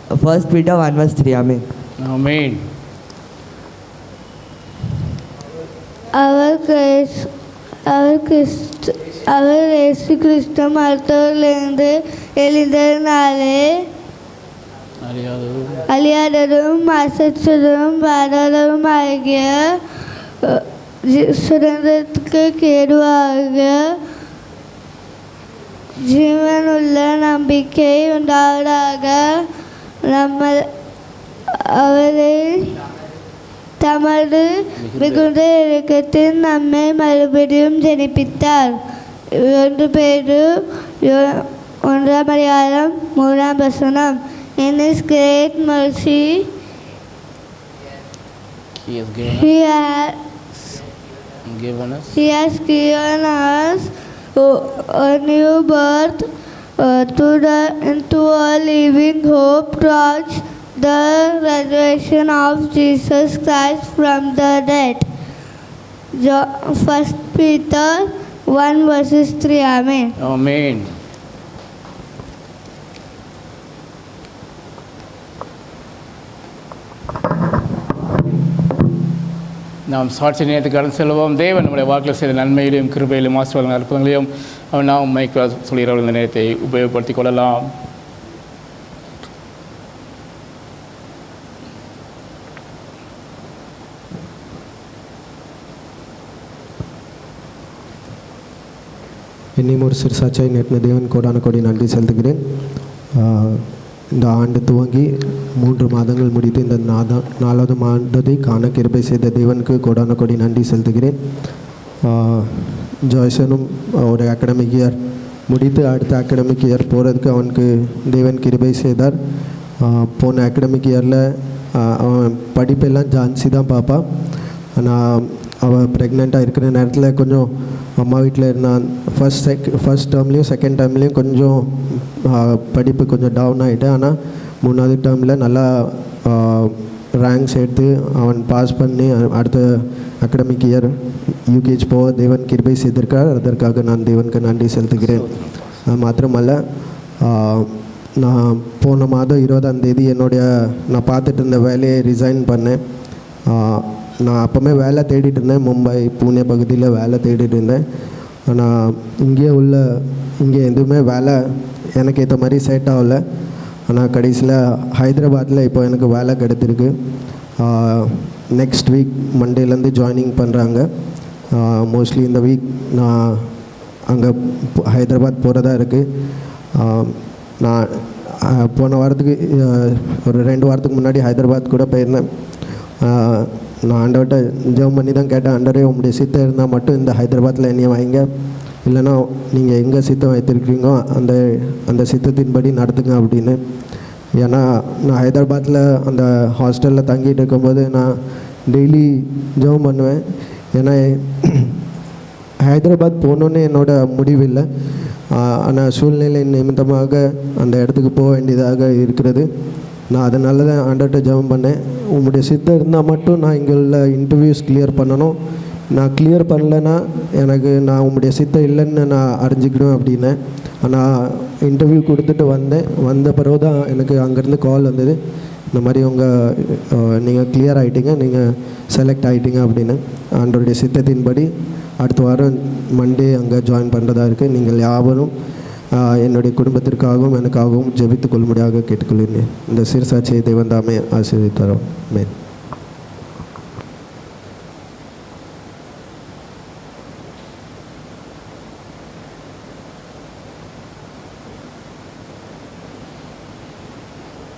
1 Peter 1 verse 3. Amen. Amen. அவர் இயேசு கிறிஸ்து மருத்துவரிலிருந்து எழுந்ததினாலே அழியாததும் அசைச்சதும் வராததும் ஆகிய சுதந்திரத்துக்கு கேடுவாக ஜீவனுள்ள நம்பிக்கை உண்டாவதாக. அவரை தமது மிகுந்த இறக்கத்தில் நம்மை மறுபடியும் ஜெனிப்பித்தார். 1 பேதுரு 1:3. In His great mercy, He has given us a new birth into a living hope towards the resurrection of Jesus Christ from the dead. 1 Peter 1 verses 3. Amen. Amen. நாம் சாட்சி நேரத்துக்கு கடந்து செல்வோம். தேவன் நம்முடைய வாக்கில் செய்த நன்மையிலும் கிருபையிலும் ஆசீர்வாதங்களும் அற்புதங்களையும் நாம் மைக்கு சொல்கிறவர்கள் இந்த நேரத்தை உபயோகப்படுத்திக் கொள்ளலாம். இன்னும் ஒரு சிறுசாட்சியை நேற்று தேவன் கோடான கோடி நன்றி செலுத்துகிறேன். இந்த ஆண்டு துவங்கி 3 மாதங்கள் முடித்து இந்த 4வது மாதத்தை காண கிருபை செய்த தேவனுக்கு கோடான கோடி நன்றி செலுத்துகிறேன். ஜாய்சனும் ஒரு அகாடமிக் இயர் முடித்து அடுத்த அகாடமிக் இயர் போகிறதுக்கு அவனுக்கு தேவன் கிருபை செய்தார். போன அகாடமிக் இயரில் அவன் படிப்பெல்லாம் ஜான்சி தான் பார்ப்பா. ஆனால் அவள் ப்ரெக்னெண்ட்டாக இருக்கிற நேரத்தில் கொஞ்சம் அம்மா வீட்டில் இருந்தான். ஃபர்ஸ்ட் டேர்ம்லேயும் செகண்ட் டேர்ம்லேயும் கொஞ்சம் படிப்பு கொஞ்சம் டவுன் ஆகிட்டேன். ஆனால் 3வது டேர்மில் நல்லா ரேங்க்ஸ் எடுத்து அவன் பாஸ் பண்ணி அடுத்த அகாடமிக் இயர் யூகேஜி போக தேவன் கிருபை செய்திருக்கார். அதற்காக நான் தேவனுக்கு நன்றி செலுத்துகிறேன். அது மாத்திரமல்ல, நான் போன மாதம் 20ஆம் தேதி நான் பார்த்துட்டு இருந்த வேலையை ரிசைன் பண்ணேன். நான் அப்போவுமே வேலை தேடிட்டு இருந்தேன். மும்பை புனே பகுதியில் வேலை தேடிட்டு இருந்தேன். ஆனால் இங்கே எதுவுமே வேலை எனக்கு ஏற்ற மாதிரி செட் ஆகலை. ஆனால் கடைசியில் ஹைதராபாத்தில் இப்போ எனக்கு வேலை கிடைத்திருக்கு. நெக்ஸ்ட் வீக் மண்டேலேருந்து ஜாயினிங் பண்ணுறாங்க. மோஸ்ட்லி இந்த வீக் நான் அங்கே ஹைதராபாத் போகிறதா இருக்குது. நான் போன வாரத்துக்கு ஒரு 2 வாரத்துக்கு முன்னாடி ஹைதராபாத் கூட போயிருந்தேன். நான் ஆண்டவர்கிட்ட ஜெபம் பண்ணி தான் கேட்டேன், ஆண்டவரே உங்களுடைய சித்தம் இருந்தால் மட்டும் இந்த ஹைதராபாத்தில் என்னையை வைங்க, இல்லைனா நீங்கள் எங்கே சித்தம் வைத்திருக்கீங்களோ அந்த சித்தத்தின்படி நடத்துங்க அப்படின்னு. ஏன்னா நான் ஹைதராபாத்தில் அந்த ஹாஸ்டலில் தங்கிட்டு இருக்கும்போது நான் டெய்லி ஜெபம் பண்ணுவேன். ஏன்னா ஹைதராபாத் போகணுன்னு என்னோடய முடிவில்லை. ஆனால் சூழ்நிலை நிமித்தமாக அந்த இடத்துக்கு போக வேண்டியதாக இருக்கிறது. நான் அதனால தான் ஆண்டவர்கிட்ட ஜெபம் பண்ணேன், உங்களுடைய சித்தம் இருந்தால் மட்டும் நான் இங்கே உள்ள இன்டர்வியூஸ் கிளியர் பண்ணணும். நான் கிளியர் பண்ணலைன்னா நான் உங்களுடைய சித்தம் இல்லைன்னு நான் அறிஞ்சிக்கணும் அப்படின்னு. ஆனால் இன்டர்வியூ கொடுத்துட்டு வந்த பிறகு தான் எனக்கு அங்கேருந்து கால் வந்தது, இந்த மாதிரி நீங்கள் கிளியர் ஆகிட்டீங்க, நீங்கள் செலக்ட் ஆகிட்டீங்க அப்படின்னு. ஆண்டவருடைய சித்தத்தின்படி அடுத்த வாரம் மண்டே அங்கே ஜாயின் பண்ணுறதா இருக்குது. நீங்கள் யாவரும் என்னுடைய குடும்பத்திற்காகவும் எனக்காகவும் ஜெபித்துக் கொள்ளும்படியாக கேட்டுக்கொள்கிறேன். இந்த சிறுசாட்சியை தேவன் தாமே ஆசீர்வதித்தாரோ. ஆமென்.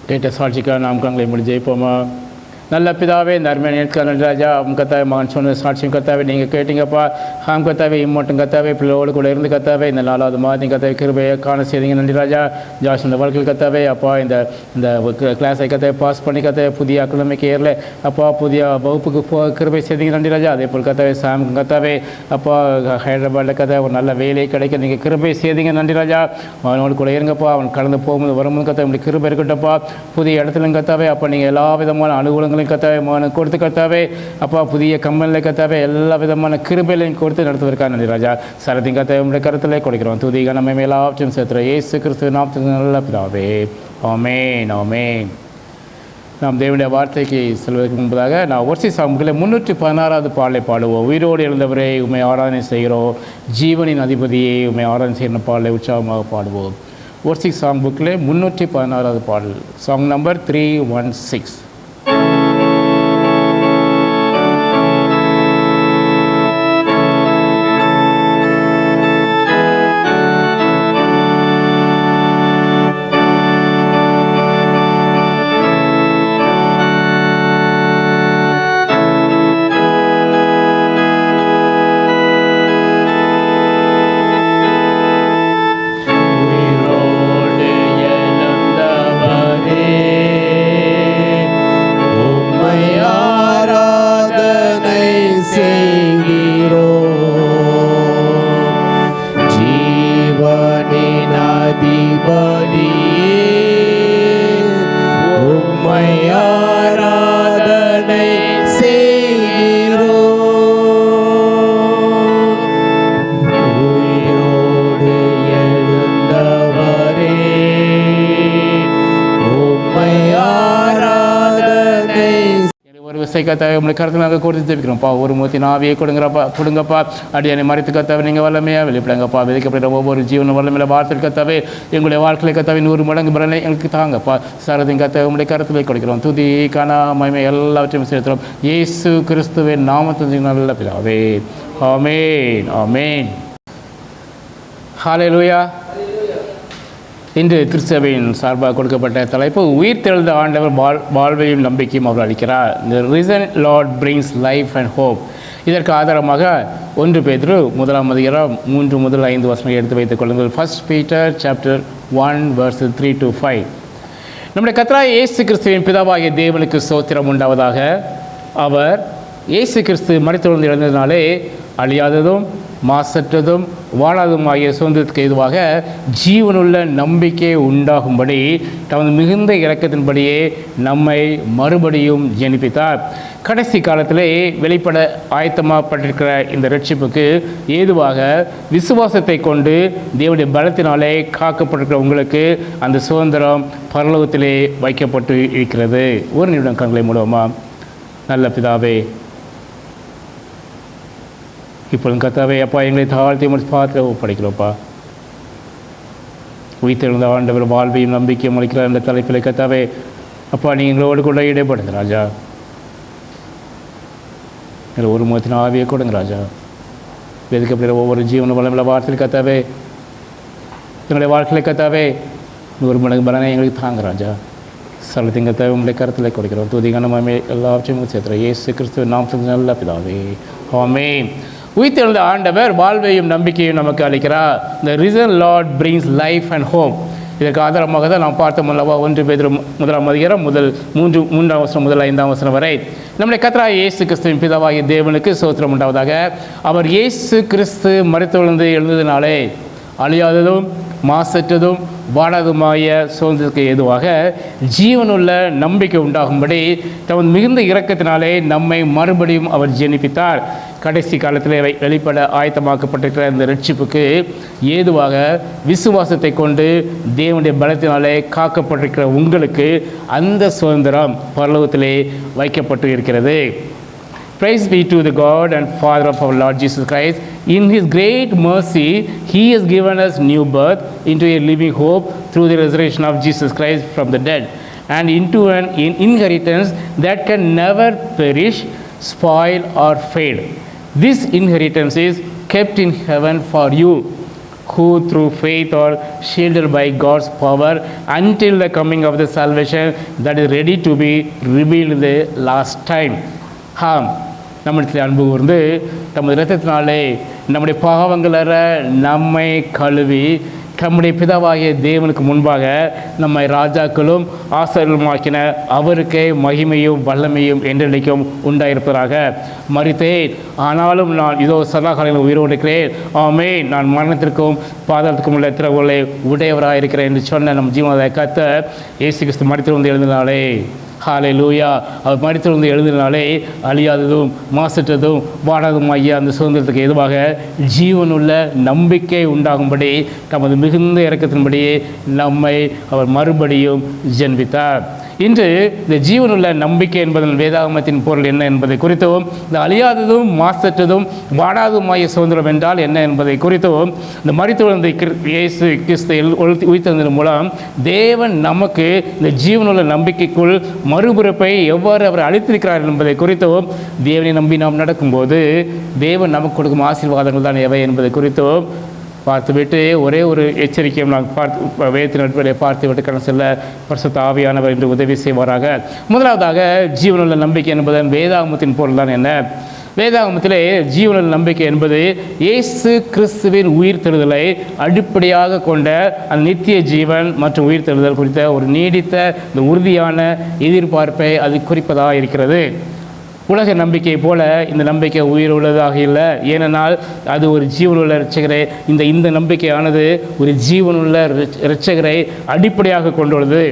கேட்ட சாட்சிக்காக நாம் கண்களை மூடி ஜெயிப்போமா? நல்ல பிதாவே, இந்த அருமையான நேர்காணல் நன்றி ராஜா. கத்தாவே மகன் சொன்ன சாட்சியும் கத்தாவே நீங்கள் கேட்டீங்கப்பா. கத்தாவே இம்மட்டும் கத்தாவே பிள்ளையோடு கூட இருந்து கத்தாவே இந்த 4வது மாதம் கத்தாவே கிருபையை காண செய்தீங்க. நன்றி ராஜா. ஜாஸ் இந்த வாழ்க்கையில் கத்தாவே அப்பா இந்த கிளாஸை கத்தாவே பாஸ் பண்ணி கத்தாவே புதிய அகாடமிக் இயரில் அப்பா புதிய வகுப்புக்கு கிருபை செய்தீங்க. நன்றி ராஜா. அதே போல் கத்தாவே சாம் கத்தாவே அப்பா ஹைதராபாத்தில் கத்தாவே ஒரு நல்ல வேலை கிடைக்க நீங்கள் கிருபை செய்தீங்க. நன்றி ராஜா. அவனோடு கூட இருங்கப்பா. அவன் கடந்து போகும்போது வரும்போது கத்தாவே உங்களுக்கு கிருபை இருக்கட்டப்பா. புதிய இடத்துல கத்தாவே அப்போ நீங்கள் எல்லா விதமான அனுகூலங்கள் வரங்களையும் கத்தாவே மகனுக்கு கொடுத்து கத்தாவே அப்பா புதிய கம்பெனியில் கத்தாவே எல்லா விதமான கிருபைகளையும் கொடுத்து நடத்துவதற்காக நன்றி ராஜா. சரத்தையும் கத்தாவே உங்களுடைய கருத்தில் கொடுக்கிறோம். துதிக நம்ம மேலாற்றும் சேர்த்துற இயேசு கிறிஸ்துவ நாமத்துக்கு நல்ல பிதாவே. ஆமென் ஆமென். நாம் தேவனுடைய வார்த்தைக்கு செல்வதற்கு முன்பதாக நான் ஒர்சி சாமுக்களை 316வது பாடலை பாடுவோம். உயிரோடு எழுந்தவரை உண்மை ஆராதனை செய்கிறோம், ஜீவனின் அதிபதியை உண்மை ஆராதனை செய்கிற பாடலை உற்சாகமாக பாடுவோம். ஒர்சி சாங் புக்கில் 316வது பாடல், சாங் நம்பர் 316. கத்தாவே உங்களை கருத்து நாங்கள் கொடுத்து ஜெபிக்கிறோம்ப்பா. ஒரு மூர்த்தி நாவியை கொடுங்கப்பா. அடியானை மறைத்து கத்தாவே நீங்கள் வல்லமையாக வெளிப்படங்கப்பா. விதைக்கப்படுற ஒவ்வொரு ஜீவனும் வல்லமையில வார்த்தை கத்தாவே எங்களுடைய வாழ்க்கையை கத்தாவே 100 மடங்கு பலனை எங்களுக்கு தாங்கப்பா. சரதையும் கத்தாவே உங்களுடைய கருத்தில் கொடுக்கிறோம். துதி காணா மகிமை எல்லாவற்றையும் சேர்த்துறோம் இயேசு கிறிஸ்துவின் நாமத்தின் நல்ல பிதாவே. ஆமென் ஆமென். ஹல்லேலூயா. இன்று திருச்சபையின் சார்பாக கொடுக்கப்பட்ட தலைப்பு உயிர்த்தெழுந்த ஆண்டவர் வாழ்வையும் நம்பிக்கையும் அவர் அளிக்கிறார். The risen Lord brings life and hope. இதற்கு ஆதாரமாக 1 பேதுரு 1ஆம் அதிகாரம் 3 முதல் 5 வசனங்களை எடுத்து வைத்துக் கொள்ளுங்கள். 1 Peter chapter 1 verses 3 to 5. நம்முடைய கர்த்தராகிய இயேசு கிறிஸ்துவின் பிதாவாகிய தேவனுக்கு ஸ்தோத்திரம் உண்டாவதாக. அவர் இயேசு கிறிஸ்து மரித்தெழுந்து எழுந்ததினாலே அழியாததும் மாசற்றதும் வாழாதும் ஆகிய சுதந்திரத்துக்கு ஏதுவாக ஜீவனுள்ள நம்பிக்கை உண்டாகும்படி தமது மிகுந்த இரக்கத்தின்படியே நம்மை மறுபடியும் ஜெனிப்பித்தார். கடைசி காலத்திலே வெளிப்பட ஆயத்தமாகப்பட்டிருக்கிற இந்த ரட்சிப்புக்கு ஏதுவாக விசுவாசத்தை கொண்டு தேவனுடைய பலத்தினாலே காக்கப்பட்டிருக்கிற உங்களுக்கு அந்த சுதந்திரம் பரலோகத்திலே வைக்கப்பட்டு இருக்கிறது. ஒரு நிமிடம் கண்களை மூலமா. நல்ல பிதாவே, இப்பொழுது கத்தாவே அப்பா எங்களை தாழ்த்தி முடிச்சு பார்த்து ஒப்படைக்கிறோப்பா. உயிர்த்தெழுந்த ஆண்டவர் வாழ்வையும் நம்பிக்கையும் அளிக்கிறார் என்ற தலைப்பில் கத்தாவே அப்பா நீங்கள் எங்களோடு கூட இடைப்படுங்க ராஜா. எங்களை ஒரு முகத்தின் ஆவியை கொடுங்க ராஜா. வெதுக்கப்படுகிற ஒவ்வொரு ஜீவன வளமுள்ள வார்த்தையில் கத்தாவே எங்களுடைய வாழ்க்கையில் கத்தாவே 100 மடங்கு பலனை எங்களுக்கு தாங்க ராஜா. சரளத்தின் கத்தாவே உங்களுடைய கருத்தில் கொடுக்கிறோம். துதிகனமே எல்லாவற்றையும் சேர்த்துறோம் இயேசு கிறிஸ்துவின் நாமத்தில் நல்ல பிதாவே. ஆமென். உயிர்த்தெழுந்த ஆண்டவர் வாழ்வையும் நம்பிக்கையும் நமக்கு அளிக்கிறார். The risen Lord brings life and hope. இதற்கு ஆதாரமாக தான் நாம் பார்த்தோம் அல்லவா 1 பேதுரு 1ஆம் அதிகாரம் 3ஆம் வசனம் முதல் 5ஆம் வசனம் வரை. நம்முடைய கர்த்தராகிய இயேசு கிறிஸ்துவின் பிதாவாகிய தேவனுக்கு ஸ்தோத்திரம் உண்டாவதாக. அவர் இயேசு கிறிஸ்து மரித்தெழுந்து எழுந்ததினாலே அழியாததும் மாசற்றதும் வாடாதுமாய சுதந்திரத்துக்கு ஏதுவாக ஜீவனுள்ள நம்பிக்கை உண்டாகும்படி தமது மிகுந்த இரக்கத்தினாலே நம்மை மறுபடியும் அவர் ஜெனிப்பித்தார். கடைசி காலத்தில் வெளிப்பட ஆயத்தமாக்கப்பட்டிருக்கிற இந்த ரட்சிப்புக்கு ஏதுவாக விசுவாசத்தை கொண்டு தேவனுடைய பலத்தினாலே காக்கப்பட்டிருக்கிற உங்களுக்கு அந்த சுதந்திரம் பரலோகத்திலே வைக்கப்பட்டு இருக்கிறது. Praise be to the God and Father of our Lord Jesus Christ. In His great mercy, He has given us new birth into a living hope through the resurrection of Jesus Christ from the dead, and into an inheritance that can never perish, spoil or fade. This inheritance is kept in heaven for you, who through faith are shielded by God's power until the coming of the salvation that is ready to be revealed in the last time. நம்மிடத்தில் அன்பு கூர்ந்து தமது இரத்தத்தினாலே நம்முடைய பாவங்களற நம்மை கழுவி நம்முடைய பிதாவாகிய தேவனுக்கு முன்பாக நம்மை ராஜாக்களும் ஆசாரியர்களுமாக்கின அவருக்கே மகிமையும் வல்லமையும் என்றென்றைக்கும் உண்டாயிருப்பதாக. மரித்தேன், ஆனாலும் நான் இதோ சதாகாலங்களில் உயிரோடு இருக்கிறேன். ஆமென். நான் மரணத்திற்கும் பாதாளத்துக்கும் உள்ள திறவுகளை உடையவராக இருக்கிறேன் என்று சொன்ன நம் ஜீவனத்தை கர்த்தர் இயேசு கிறிஸ்து மரித்தெழுந்து எழுந்ததினாலே ஹalleluya. அவர் மரித்தெழுந்து எழுதினாலே அழியாததும் மாசற்றதும் வாடாததுமாகிய அந்த சுதந்திரத்துக்கு எதுவாக ஜீவனுள்ள நம்பிக்கை உண்டாகும்படி தமது மிகுந்த இரக்கத்தின்படியே நம்மை அவர் மறுபடியும் ஜென்பித்தார். இன்று இந்த ஜீவனுள்ள நம்பிக்கை என்பதன் வேதாகமத்தின் பொருள் என்ன என்பதை குறித்தும், இந்த அழியாததும் மாசற்றதும் வாடாததுமாகிய சுதந்திரம் என்றால் என்ன என்பதை குறித்தும், இந்த மரித்தெழுந்த இயேசு கிறிஸ்து உயிர்த்தெழுந்ததன் மூலம் தேவன் நமக்கு இந்த ஜீவனுள்ள நம்பிக்கைக்குள் மறுபிறப்பை எவ்வாறு அவர் அளித்திருக்கிறார் என்பதை குறித்தும், தேவனை நம்பி நாம் நடக்கும்போது தேவன் நமக்கு கொடுக்கும் ஆசீர்வாதங்கள் தான் எவை என்பதை குறித்தும் பார்த்துவிட்டு ஒரே ஒரு எச்சரிக்கையும் நான் வேதத்தின் அடிப்படையை பார்த்துவிட்டு கடந்து செல்ல பரிசுத்த ஆவியானவர் என்று உதவி செய்வாராக. முதலாவதாக ஜீவனுள்ள நம்பிக்கை என்பதன் வேதாகமத்தின் பொருள் தான் என்ன? வேதாகமத்திலே ஜீவனுள்ள நம்பிக்கை என்பது இயேசு கிறிஸ்துவின் உயிர்த்தெழுதலை அடிப்படையாக கொண்ட அந்த நித்திய ஜீவன் மற்றும் உயிர்த்தெழுதல் குறித்த ஒரு நீடித்த இந்த உறுதியான எதிர்பார்ப்பை அது குறிப்பதாக இருக்கிறது. உலக நம்பிக்கையை போல இந்த நம்பிக்கை உயிர் உள்ளதாக இல்லை. ஏனென்றால் அது ஒரு ஜீவனுள்ள இரட்சகரை, இந்த நம்பிக்கையானது ஒரு ஜீவனுள்ள இரட்சகரை அடிப்படையாக கொண்டுள்ளது.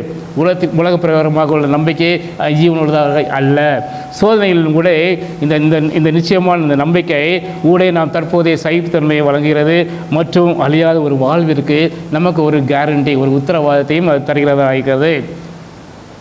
உலக பிரகாரமாக உள்ள நம்பிக்கை ஜீவனுள்ளதாக அல்ல. சோதனையிலும் கூட இந்த நிச்சயமான இந்த நம்பிக்கை கூட நாம் தற்போதைய சகிப்புத்தன்மையை வழங்குகிறது மற்றும் அழியாத ஒரு வாழ்விற்கு நமக்கு ஒரு கேரண்டி, ஒரு உத்தரவாதத்தையும் அது தருகிறதா இருக்கிறது.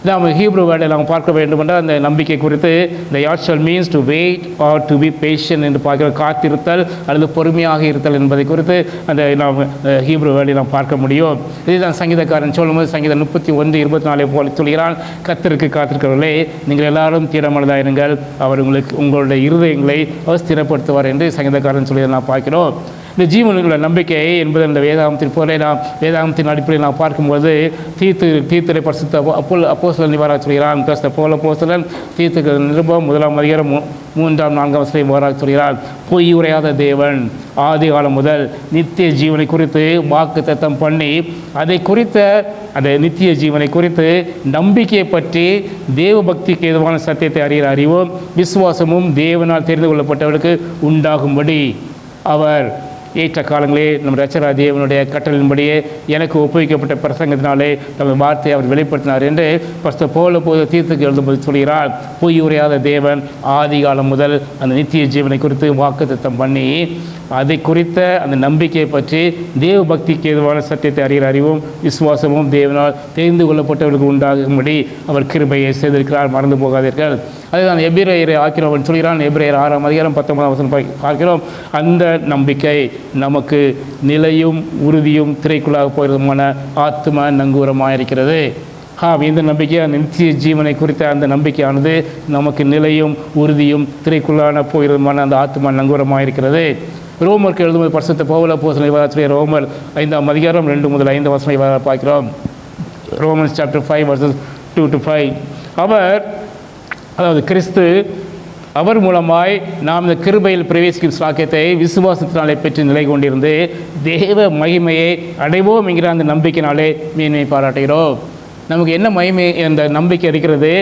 நாம் ஹீப்ரு வேர்டை நாம் பார்க்க வேண்டும் என்றால் அந்த நம்பிக்கை குறித்து the actual means to wait or to be patient என்று பார்க்கிற காத்திருத்தல் அல்லது பொறுமையாக இருத்தல் என்பதை குறித்து அந்த நாம் ஹீப்ரு வேர்டை நாம் பார்க்க முடியும். இதுதான் சங்கீதக்காரன் சொல்லும்போது சங்கீதம் 31:24 போல சொல்கிறான், கர்த்தருக்கு காத்திருக்கிறவர்களே நீங்கள் எல்லாரும் தீரமனதாயிருங்கள், அவர் உங்களுடைய இருதயங்களை அவர் ஸ்திரப்படுத்துவார் என்று சங்கீதக்காரன் சொல்லி நாம் பார்க்கிறோம். இந்த ஜீவனுள்ள நம்பிக்கை என்பது இந்த வேதாகமத்தின் போல நாம் வேதாகமத்தின் அடிப்படையில் நாம் பார்க்கும்போது தீர்த்தரை பரிசுத்த அப்போஸ்தலன் நிவாராக சொல்கிறான். அப்போஸ்தலன் தீர்த்துக்கு நிருபம் 1ஆம் அதிகாரம் 3-4 வசனம் இவ்வாறாக சொல்கிறார், பொய் உரையாத தேவன் ஆதி காலம் முதல் நித்திய ஜீவனை குறித்து வாக்குத்தத்தம் பண்ணி அதை குறித்த அந்த நித்திய ஜீவனை குறித்து நம்பிக்கையை பற்றி தேவ பக்திக்கு ஏதுவான சத்தியத்தை அறிகிற அறிவும் விசுவாசமும் தேவனால் தெரிந்து கொள்ளப்பட்டவர்களுக்கு உண்டாகும்படி அவர் ஏற்ற காலங்களே நம் இரட்சகராகிய தேவனுடைய கட்டளையின்படியே எனக்கு ஒப்புவிக்கப்பட்ட பிரசங்கத்தினாலே தமது வார்த்தையை அவர் வெளிப்படுத்தினார் என்று பரிசுத்த பவுல் தீர்த்துக்கு எழுதும்போது சொல்கிறார். பொய் உரையாத தேவன் ஆதி காலம் முதல் அந்த நித்திய ஜீவனை குறித்து வாக்குத்தத்தம் பண்ணி அதை குறித்த அந்த நம்பிக்கையை பற்றி தேவ பக்திக்கு ஏதுவான சத்தியத்தை அறிகிற அறிவும் விசுவாசமும் தேவனால் தெரிந்து கொள்ளப்பட்டவர்களுக்கு உண்டாகும்படி அவர் கிருபையை செய்திருக்கிறார், மறந்து போகாதீர்கள். அதுதான் எபிரேயரை ஆக்கிறவன் சொல்கிறான். எபிரேயர் 6ஆம் அதிகாரம் 19ஆம் வசனம் பார்க்கிறோம். அந்த நம்பிக்கை நமக்கு நிலையும் உறுதியும் திரைக்குள்ளாக போகிறதுமான ஆத்ம நங்கூரமாக இருக்கிறது. இந்த நம்பிக்கை அந்த நித்திய ஜீவனை குறித்த அந்த நம்பிக்கையானது நமக்கு நிலையும் உறுதியும் திரைக்குள்ளான போகிறதுமான அந்த ஆத்ம நங்கூரமாக இருக்கிறது. ரோமருக்கு எழுதும்போது பரிசுத்த பவுல் அப்போஸ்தலன் ரோமர் 5ஆம் அதிகாரம் 2 முதல் 5 வசனம் பார்க்கிறோம். Romans chapter 5 verses 2-5. அதாவது கிறிஸ்து அவர் மூலமாய் நாம் இந்த கிருபையில் பிரவேசிக்கும் சாக்கியத்தை விசுவாசத்தினாலே பெற்று நிலை கொண்டிருந்து தேவ மகிமையை அடைவோம் என்கிற அந்த நம்பிக்கையினாலே மேன்மை பாராட்டுகிறோம். நமக்கு என்ன மகிமை அந்த நம்பிக்கை இருக்கிறது?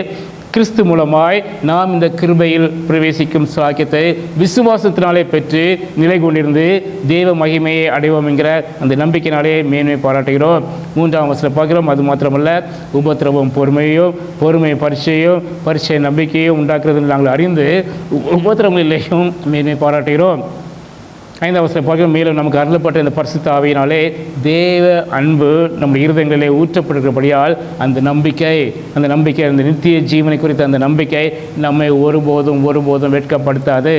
கிறிஸ்து மூலமாய் நாம் இந்த கிருபையில் பிரவேசிக்கும் சாக்கியத்தை விசுவாசத்தினாலே பெற்று நிலை கொண்டிருந்து தேவ மகிமையை அடைவோம் என்கிற அந்த நம்பிக்கையினாலே மேன்மை பாராட்டுகிறோம். 3ஆம் வசனம் பார்க்கிறோம். அது மாத்திரமல்ல, உபத்திரவம் பொறுமையும், பொறுமை பரிச்சை நம்பிக்கையும் உண்டாக்குறது நாங்கள் அறிந்து உபத்திரவங்களிலேயும் மேன்மை பாராட்டுகிறோம். 5ஆம் வசனம் பார்க்கிறோம். மேலும் நமக்கு அருளப்பட்ட இந்த பரிசுத்த ஆவியினாலே தேவ அன்பு நம்முடைய இருதயங்களிலே ஊற்றப்பட்டிருக்கிறபடியால் அந்த நம்பிக்கை அந்த நித்திய ஜீவனை குறித்த அந்த நம்பிக்கை நம்மை ஒருபோதும் வெட்கப்படுத்தாது.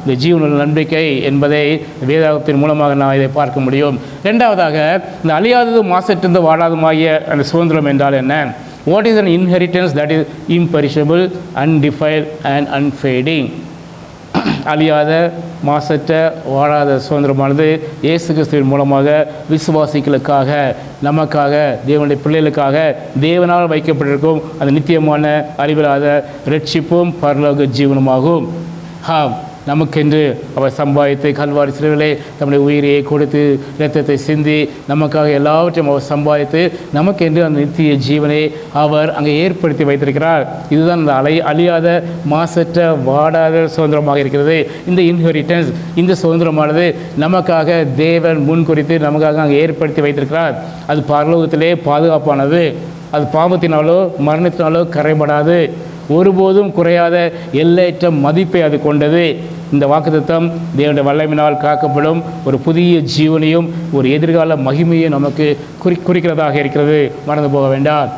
இந்த ஜீவனுள்ள நம்பிக்கை என்பதை வேதாகத்தின் மூலமாக நான் இதை பார்க்க முடியும். ரெண்டாவதாக, இந்த அழியாததும் மாசற்றதும் வாடாதுமாகிய அந்த சுதந்திரம் என்றால் என்ன? What is an inheritance that is imperishable, undefiled and unfading? அழியாத மாசற்ற வாழாத சுதந்திரமானது இயேசு கிறிஸ்துவின் மூலமாக விசுவாசிகளுக்காக, நமக்காக, தேவனுடைய பிள்ளைகளுக்காக தேவனால் வைக்கப்பட்டிருக்கும் அந்த நித்தியமான அழிவில்லாத இரட்சிப்பும் பரலோக ஜீவனமாகும். நமக்கென்று அவர் சம்பாதித்து கல்வாரி சிலுவையிலே தம்முடைய உயிரையை கொடுத்து இரத்தத்தை சிந்தி நமக்காக எல்லாவற்றையும் அவர் சம்பாதித்து நமக்கென்று அந்த நித்திய ஜீவனை அவர் அங்கே ஏற்படுத்தி வைத்திருக்கிறார். இதுதான் அந்த அழியாத மாசற்ற வாடாத சுதந்திரமாக இருக்கிறது. இந்த இன்ஹெரிட்டன்ஸ், இந்த சுதந்திரமானது நமக்காக தேவன் முன் குறித்து நமக்காக அங்கே ஏற்படுத்தி வைத்திருக்கிறார். அது பரலோகத்திலே பாதுகாப்பானது. அது பாவத்தினாலோ மரணத்தினாலோ கரைபடாது, ஒருபோதும் குறையாத எல்லையற்ற மதிப்பை அது கொண்டது. இந்த வாக்குத்தத்தம் தேவனுடைய வல்லமையினால் காக்கப்படும் ஒரு புதிய ஜீவனையும் ஒரு எதிர்கால மகிமையும் நமக்கு குறிக்கிறதாக இருக்கிறது. மறந்து போக வேண்டாம்.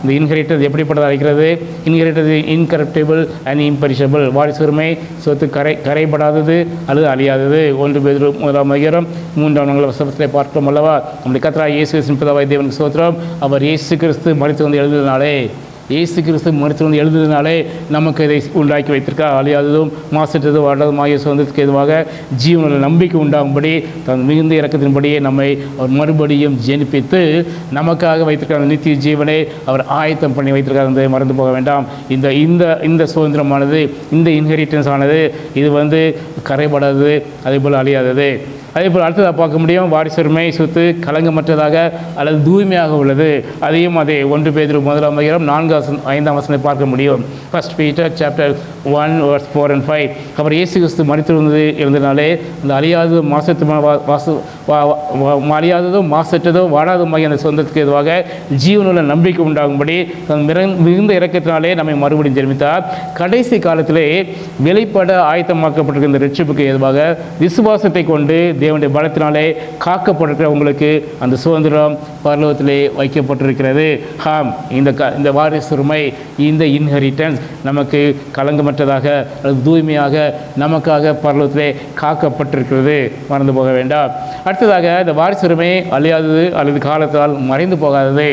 இந்த இன்ஹெரிட்டன்ஸ் எப்படிப்பட்டதாக இருக்கிறது? Inheritance incorruptible and imperishable. வாரிசுரிமை சொத்து கரைபடாதது அல்லது அழியாதது. 1 பேதுரு 1:3 பார்க்கிறோம் அல்லவா? நம்முடைய கர்த்தராகிய இயேசு கிறிஸ்துவின் பிதாவாகிய தேவனுக்கு ஸ்தோத்திரம். அவர் இயேசு கிறிஸ்து மரித்து வந்து எழுதினாலே, இயேசு கிறிஸ்து மரித்து வந்து எழுதுனாலே நமக்கு இதை உண்டாக்கி வைத்திருக்கார். அழியாததும் மாசற்றதும் வாடாததுமாகிய சுதந்திரத்துக்கு எதுவாக ஜீவனுள்ள நம்பிக்கை உண்டாகும்படி தன் மிகுந்த இறக்கத்தின்படியே நம்மை அவர் மறுபடியும் ஜெனிப்பித்து நமக்காக வைத்திருக்கார். அந்த நித்திய ஜீவனை அவர் ஆயத்தம் பண்ணி வைத்திருக்கார் என்பதை மறந்து போக வேண்டாம். இந்த இந்த இந்த சுதந்திரமானது, இந்த இன்ஹெரிட்டன்ஸ் ஆனது, இது கரைபடாதது, அதேபோல் அழியாதது. அதேபோல் அடுத்ததாக பார்க்க முடியும், வாரிசுரிமை சொத்து கலங்கமற்றதாக அல்லது தூய்மையாக உள்ளது. அதையும் அதே 1 பேதுரு 4-5 பார்க்க முடியும். 1 Peter chapter 1:4-5. அவர் இயேசு கிறிஸ்து மரித்திருந்தது இருந்தனாலே அந்த அழியாததும் மாசற்றதோ வாடாததுமாகிய அந்த சொந்தத்துக்கு எதுவாக ஜீவனுள்ள நம்பிக்கை உண்டாகும்படி தன் மிகுந்த இறக்கத்தினாலே நம்மை மறுபடியும் ஜெனிப்பித்தார். கடைசி காலத்திலே வெளிப்பட ஆயத்தமாக்கப்பட்டிருக்கிற இந்த ரட்சிப்புக்கு எதுவாக விசுவாசத்தை கொண்டு தேவனுடைய பலத்தினாலே காக்கப்பட்டிருக்கிற உங்களுக்கு அந்த சுதந்திரம் பரலோகத்திலே வைக்கப்பட்டிருக்கிறது. இந்த வாரிசுரிமை, இந்த இன்ஹெரிட்டன்ஸ் நமக்கு கலங்கமற்றதாக அல்லது தூய்மையாக நமக்காக பரலோகத்திலே காக்கப்பட்டிருக்கிறது. மறந்து போக வேண்டாம். அடுத்ததாக இந்த வாரிசுரிமை அழியாதது அல்லது காலத்தால் மறைந்து போகாதது.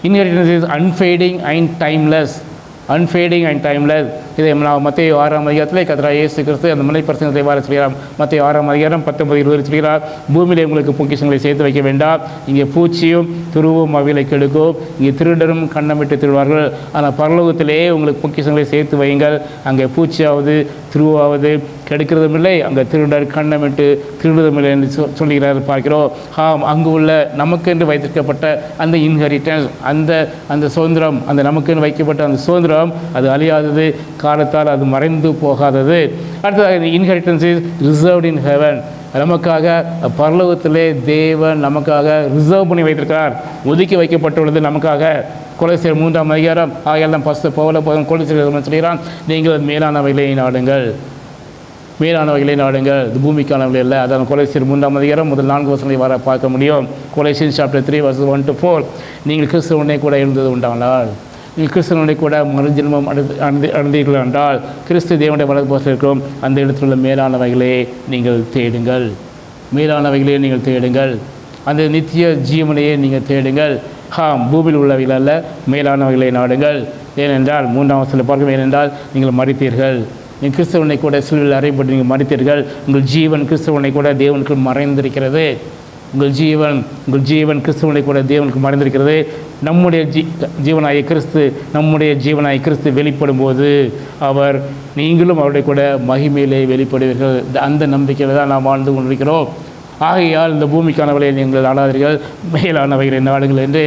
Inheritance is unfading and timeless. Unfading and timeless. இதை நான் மத்தேயு 6:10 கர்த்தராகிய இயேசு கிறிஸ்து அந்த மலை பிரசங்கத்தை வார சொல்கிறார். மத்தேயு 6:19-20 சொல்கிறார், பூமியிலே உங்களுக்கு பொக்கிஷங்களை சேர்த்து வைக்க வேண்டாம், இங்கே பூச்சியும் துருவும் அவைகளை கெடுக்கும், இங்கே திருடரும் கண்ணமிட்டு திருவார்கள். ஆனால் பரலோகத்திலே உங்களுக்கு பொக்கிஷங்களை சேர்த்து வையுங்கள், அங்கே பூச்சியாவது துருவாவது கெடுக்கிறதும் இல்லை, அங்கே திருடர் கண்ணமிட்டு திருடுவதும் இல்லை என்று சொல்லுகிறார் பார்க்கிறோம். அங்கு உள்ள நமக்கென்று வைத்திருக்கப்பட்ட அந்த இன்ஹெரிட்டன்ஸ், அந்த சுதந்திரம், அந்த நமக்கென்று வைக்கப்பட்ட அந்த சுதந்திரம் அது அழியாதது, காலத்தால் அது மறைந்து போகாதது. அடுத்ததாக inheritance is reserved in heaven. நமக்காக பரலோகத்திலே தேவன் நமக்காக ரிசர்வ் பண்ணி வைத்திருக்கிறார், ஒதுக்கி வைக்கப்பட்டுள்ளது நமக்காக. கொலோசியர் 3:8 ஆகையால் பரிசுத்த பவுல் கொலோசியர் சொல்கிறான், நீங்கள் மேலானவைகளை நாடுங்கள், மேலானவைகளை நாடுங்கள், இது பூமிக்கானவை இல்லை. அதான் கொலோசியர் 3:8 முதல் 4 வசனங்களை வர பார்க்க முடியும். Colossians chapter 3:1-4. நீங்கள் கிறிஸ்துவனை கூட எழுந்தது உண்டானால், நீங்கள் கிறிஸ்துவனுடைய கூட மறுஜென்மம் அடைந்தீர்கள் என்றால் கிறிஸ்து தேவனுடைய வலதுபுறத்தில் இருக்கிறோம் அந்த இடத்தில் உள்ள மேலானவைகளே நீங்கள் தேடுங்கள், மேலானவைகளே நீங்கள் தேடுங்கள், அந்த நித்திய ஜீவனையே நீங்கள் தேடுங்கள். பூமியில் உள்ளவைகள் அல்ல, மேலானவைகளை நாடுங்கள். ஏனென்றால் 3ஆம் வசனத்தில் பார்க்கும், ஏனென்றால் நீங்கள் மரித்தீர்கள், நீங்கள் கிறிஸ்துவனை கூட சிலுவையில் அறையப்பட்டு நீங்கள் மரித்தீர்கள், உங்கள் ஜீவன் கிறிஸ்துவனை கூட தேவனுக்கு மறைந்திருக்கிறது. உங்கள் ஜீவன் கிறிஸ்துவனை கூட தேவனுக்கு மறைந்திருக்கிறது. நம்முடைய ஜீவனாய கிறிஸ்து வெளிப்படும் போது அவர் நீங்களும் அவருடைய கூட மகிமையிலே வெளிப்படுவீர்கள். அந்த நம்பிக்கையில் தான் நாம் வாழ்ந்து கொண்டிருக்கிறோம். ஆகையால் இந்த பூமிக்கானவர்களை நீங்கள் நாடாதீர்கள், மேலானவைகளை நாடுங்கள் என்று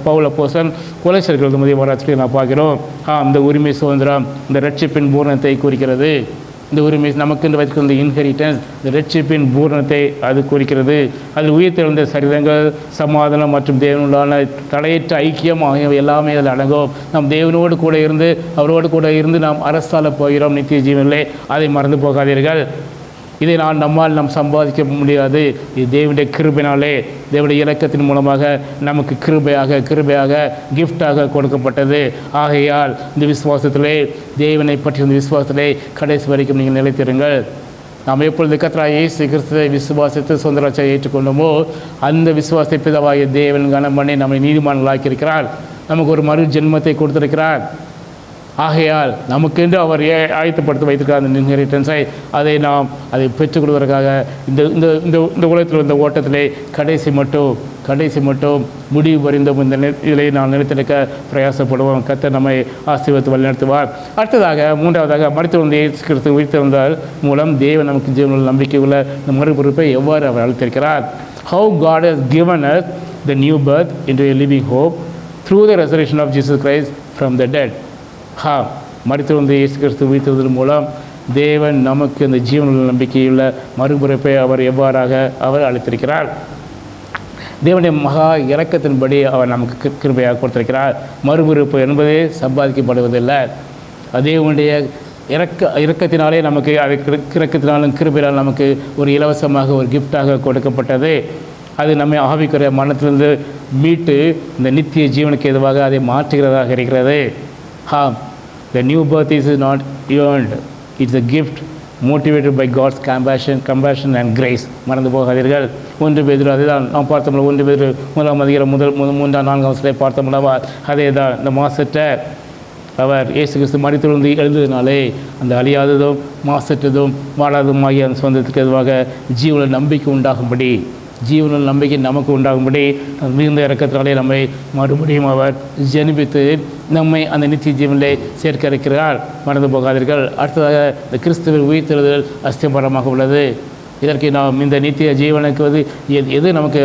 பவுல் அப்போஸ்தலன் கொலோசியர்கள் முதல் வாரத்தில் நான் பார்க்கிறோம். இந்த உரிமை சுதந்திரம் இந்த ரட்சிப்பின் பூரணத்தை குறிக்கிறது. இந்த உரிமை நமக்கென்று வைத்திருக்கிற இந்த இன்ஹெரிட்டன்ஸ், இந்த ரட்சிப்பின் பூரணத்தை அது குறிக்கிறது. அதில் உயிர்த்தெழுந்த சரீரங்கள், சமாதானம் மற்றும் தேவனுடான தடையற்ற ஐக்கியம் ஆகியவை எல்லாமே அதில் அடங்கும். நாம் தேவனோடு கூட இருந்து அவரோடு கூட இருந்து நாம் அரசால போகிறோம் நித்திய ஜீவனிலே. அதை மறந்து போகாதீர்கள். இதை நாம் சம்பாதிக்க முடியாது. இது தேவனுடைய கிருபையினாலே, தேவனுடைய இரக்கத்தின் மூலமாக நமக்கு கிருபையாக கிஃப்டாக கொடுக்கப்பட்டது. ஆகையால் இந்த விசுவாசத்திலே, தேவனை பற்றி இந்த விசுவாசத்திலே கடைசி வரைக்கும் நீங்கள் நிலைத்திருங்கள். நாம் எப்பொழுது கர்த்தராகிய இயேசு கிறிஸ்துவை விசுவாசித்து சொந்தராட்சியை ஏற்றுக்கொண்டோமோ அந்த விசுவாசத்தை பிதாவாகிய தேவன் கனம் பண்ணி நம்மை நீதிமான்களாக்கியிருக்கிறார். நமக்கு ஒரு மறு ஜென்மத்தை கொடுத்திருக்கிறார். ஆகையால் நமக்கென்று அவர் ஆயத்தப்படுத்தி வைத்திருக்கிற அந்த இன்ஹெரிட்டன்ஸை அதை பெற்றுக் கொடுவதற்காக இந்த உலகத்தில் இந்த ஓட்டத்திலே கடைசி மட்டும் முடிவு பரிந்தும் இந்த இதிலே நாம் நிலைத்திருக்க பிரயாசப்படுவோம். கர்த்தர் நம்மை ஆசீர்வதித்து வழிநடத்துவார். அடுத்ததாக 3ஆவதாக மரித்தெழுந்த இயேசு கிறிஸ்து உயிர்த்தெழுந்தால் மூலம் தேவன் நமக்கு ஜீவனுள்ள நம்பிக்கை உள்ள இந்த மறுபொறுப்பை எவ்வாறு அவர் அளித்திருக்கிறார். How God has given us the new birth into a living hope through the resurrection of Jesus Christ from the dead. மரித்தெழுந்த இயேசு கிறிஸ்து உயிர்த்தெழுதல் மூலம் தேவன் நமக்கு இந்த ஜீவனுள்ள நம்பிக்கையுள்ள மறுபிறப்பை அவர் எவ்வாறாக அவர் அளித்திருக்கிறார். தேவனுடைய மகா இரக்கத்தின்படி அவர் நமக்கு கிருபையாக கொடுத்திருக்கிறார். மறுபிறப்பு என்பது சம்பாதிக்கப்படுவதில்லை. தேவனுடைய இரக்கத்தினாலே நமக்கு அது இரக்கத்தினாலும் கிருபையால் நமக்கு ஒரு இலவசமாக ஒரு கிஃப்டாக கொடுக்கப்பட்டது. அது நம்மை ஆவிக்குரிய மரணத்திலிருந்து மீட்டு இந்த நித்திய ஜீவனுக்கு எதுவாக அதை மாற்றுகிறதாக இருக்கிறது. The new birth is not earned. It's a gift motivated by God's compassion and grace. மறந்து போகாதீர்கள். 1 பேதுரு அதுதான் நாம் பார்த்தோம்ல. 1 பேதுரு 1 முதல் 3-4 பார்த்தோம்லவா, அதே தான். இந்த மாசற்ற அவர் இயேசு கிறிஸ்து மரித்தெழுந்து எழுந்ததினாலே அந்த அழியாததும் மாசற்றதும் வாழாததுமாகிய அந்த சொந்தத்துக்கு எதுவாக ஜீவனில் நம்பிக்கை உண்டாகும்படி, ஜீவனில் நம்பிக்கை நமக்கு உண்டாகும்படி மிகுந்த இறக்கத்தினாலே நம்மை மறுபடியும் அவர் ஜெனிபித்து நம்மை அந்த நித்திய ஜீவனிலே சேர்க்க இருக்கிறார். மறந்து போகாதீர்கள். அடுத்ததாக இந்த கிறிஸ்துவின் உயிர்த்தெழுதல் அஸ்திபாரமாக உள்ளது. இதற்கு நாம் இந்த நித்திய ஜீவனுக்கு எது நமக்கு